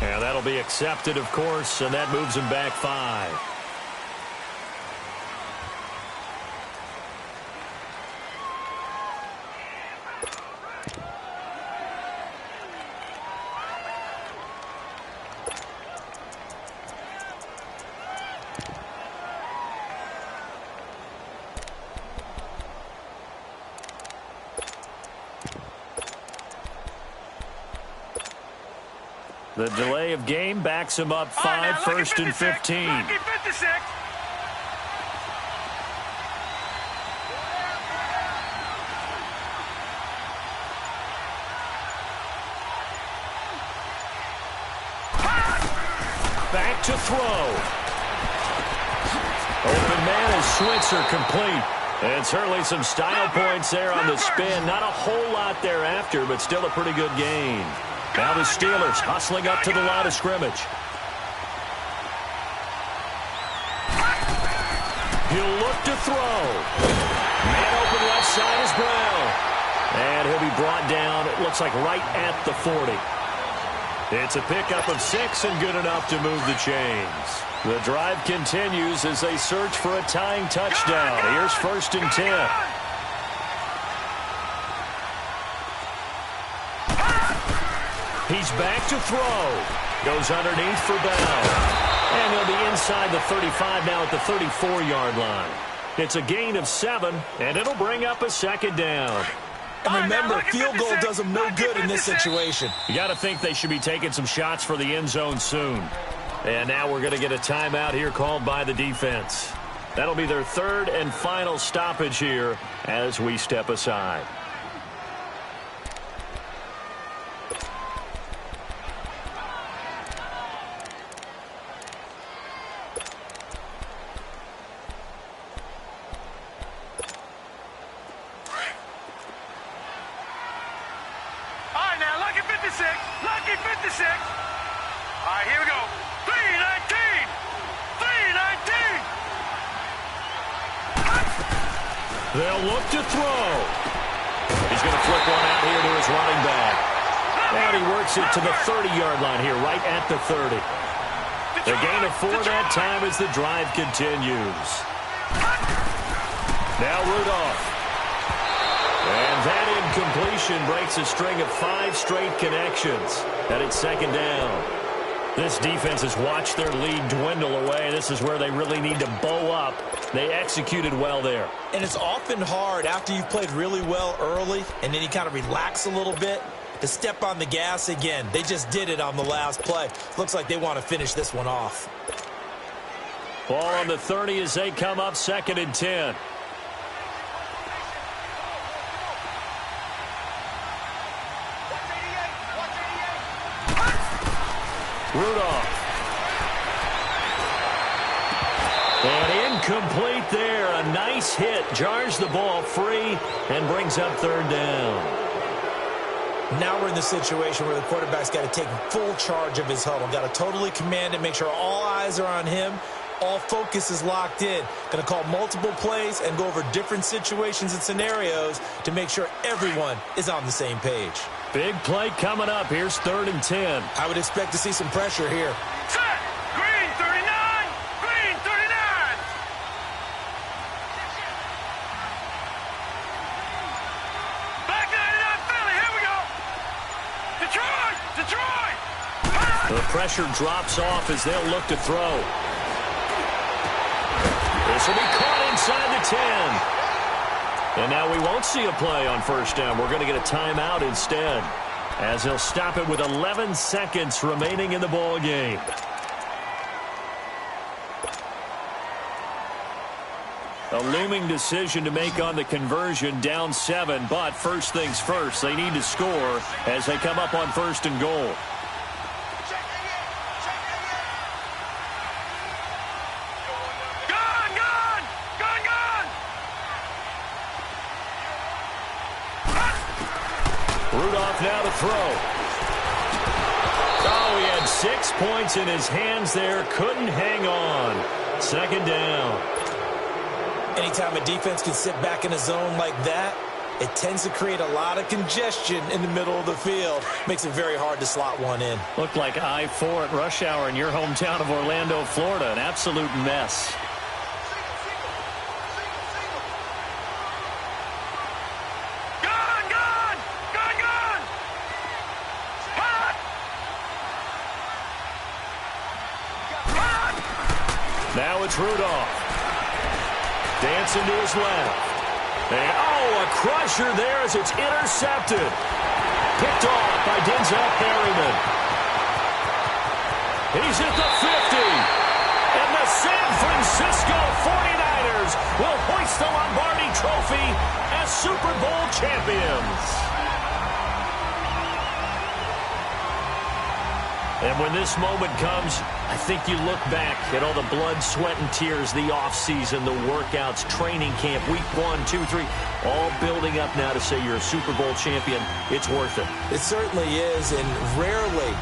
And that'll be accepted, of course, and that moves him back 5. The delay of game backs him up 5, 1st and 15. Lucky 56. Back to throw. Open man is Switzer complete. And certainly some style points there on the spin. Not a whole lot thereafter, but still a pretty good gain. Now the Steelers hustling up to the line of scrimmage. He'll look to throw. Man open left side is Brown. And he'll be brought down, it looks like right at the 40. It's a pickup of 6 and good enough to move the chains. The drive continues as they search for a tying touchdown. Here's 1st and 10. He's back to throw. Goes underneath for Bell. And he'll be inside the 35 now at the 34-yard line. It's a gain of 7, and it'll bring up a 2nd down. And remember, field goal does them no good in this situation. You got to think they should be taking some shots for the end zone soon. And now we're going to get a timeout here called by the defense. That'll be their 3rd and final stoppage here as we step aside. Lucky 56. All right, here we go. 319. 319. They'll look to throw. He's going to flip one out here to his running back. And he works it to the 30-yard line here, right at the 30. The gain of 4 that time as the drive continues. Now Rudolph. And that incompletion breaks a string of 5 straight connections. And it's 2nd down. This defense has watched their lead dwindle away. This is where they really need to bow up. They executed well there. And it's often hard after you've played really well early and then you kind of relax a little bit to step on the gas again. They just did it on the last play. Looks like they want to finish this one off. Ball on the 30 as they come up 2nd and 10. Rudolph. And incomplete there. A nice hit. Jars the ball free and brings up 3rd down. Now we're in the situation where the quarterback's got to take full charge of his huddle. Got to totally command it, make sure all eyes are on him. All focus is locked in. Going to call multiple plays and go over different situations and scenarios to make sure everyone is on the same page. Big play coming up. Here's 3rd and 10. I would expect to see some pressure here. Set. Green 39. Green 39. Back 99 Philly. Here we go. Detroit. Detroit. The pressure drops off as they'll look to throw. This will be caught inside the 10. And now we won't see a play on 1st down. We're going to get a timeout instead, as he'll stop it with 11 seconds remaining in the ball game. A looming decision to make on the conversion, down 7. But first things first, they need to score as they come up on 1st and goal. Rudolph now to throw. Oh, he had 6 points in his hands there. Couldn't hang on. 2nd down. Anytime a defense can sit back in a zone like that, it tends to create a lot of congestion in the middle of the field. Makes it very hard to slot one in. Looked like I-4 at rush hour in your hometown of Orlando, Florida. An absolute mess. Now it's Rudolph. Dancing to his left. And, oh, a crusher there as it's intercepted. Picked off by Denzel Perryman. He's at the 50. And the San Francisco 49ers will hoist the Lombardi Trophy as Super Bowl champions. And when this moment comes, I think you look back at all the blood, sweat, and tears, the offseason, the workouts, training camp, week 1, 2, 3, all building up now to say you're a Super Bowl champion. It's worth it. It certainly is, and rarely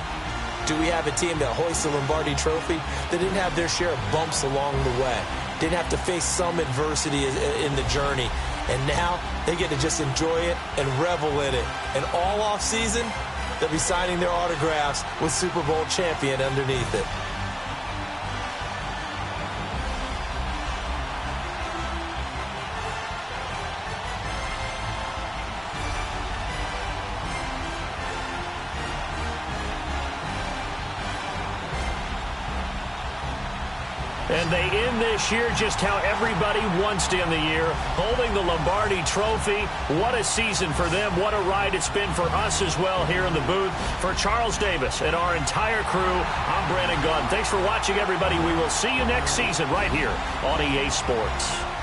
do we have a team that hoists the Lombardi Trophy that didn't have their share of bumps along the way, didn't have to face some adversity in the journey, and now they get to just enjoy it and revel in it. And all offseason, they'll be signing their autographs with Super Bowl champion underneath it. And they end this year just how everybody wants to end the year, holding the Lombardi Trophy. What a season for them. What a ride it's been for us as well here in the booth. For Charles Davis and our entire crew, I'm Brandon Gaudin. Thanks for watching, everybody. We will see you next season right here on EA Sports.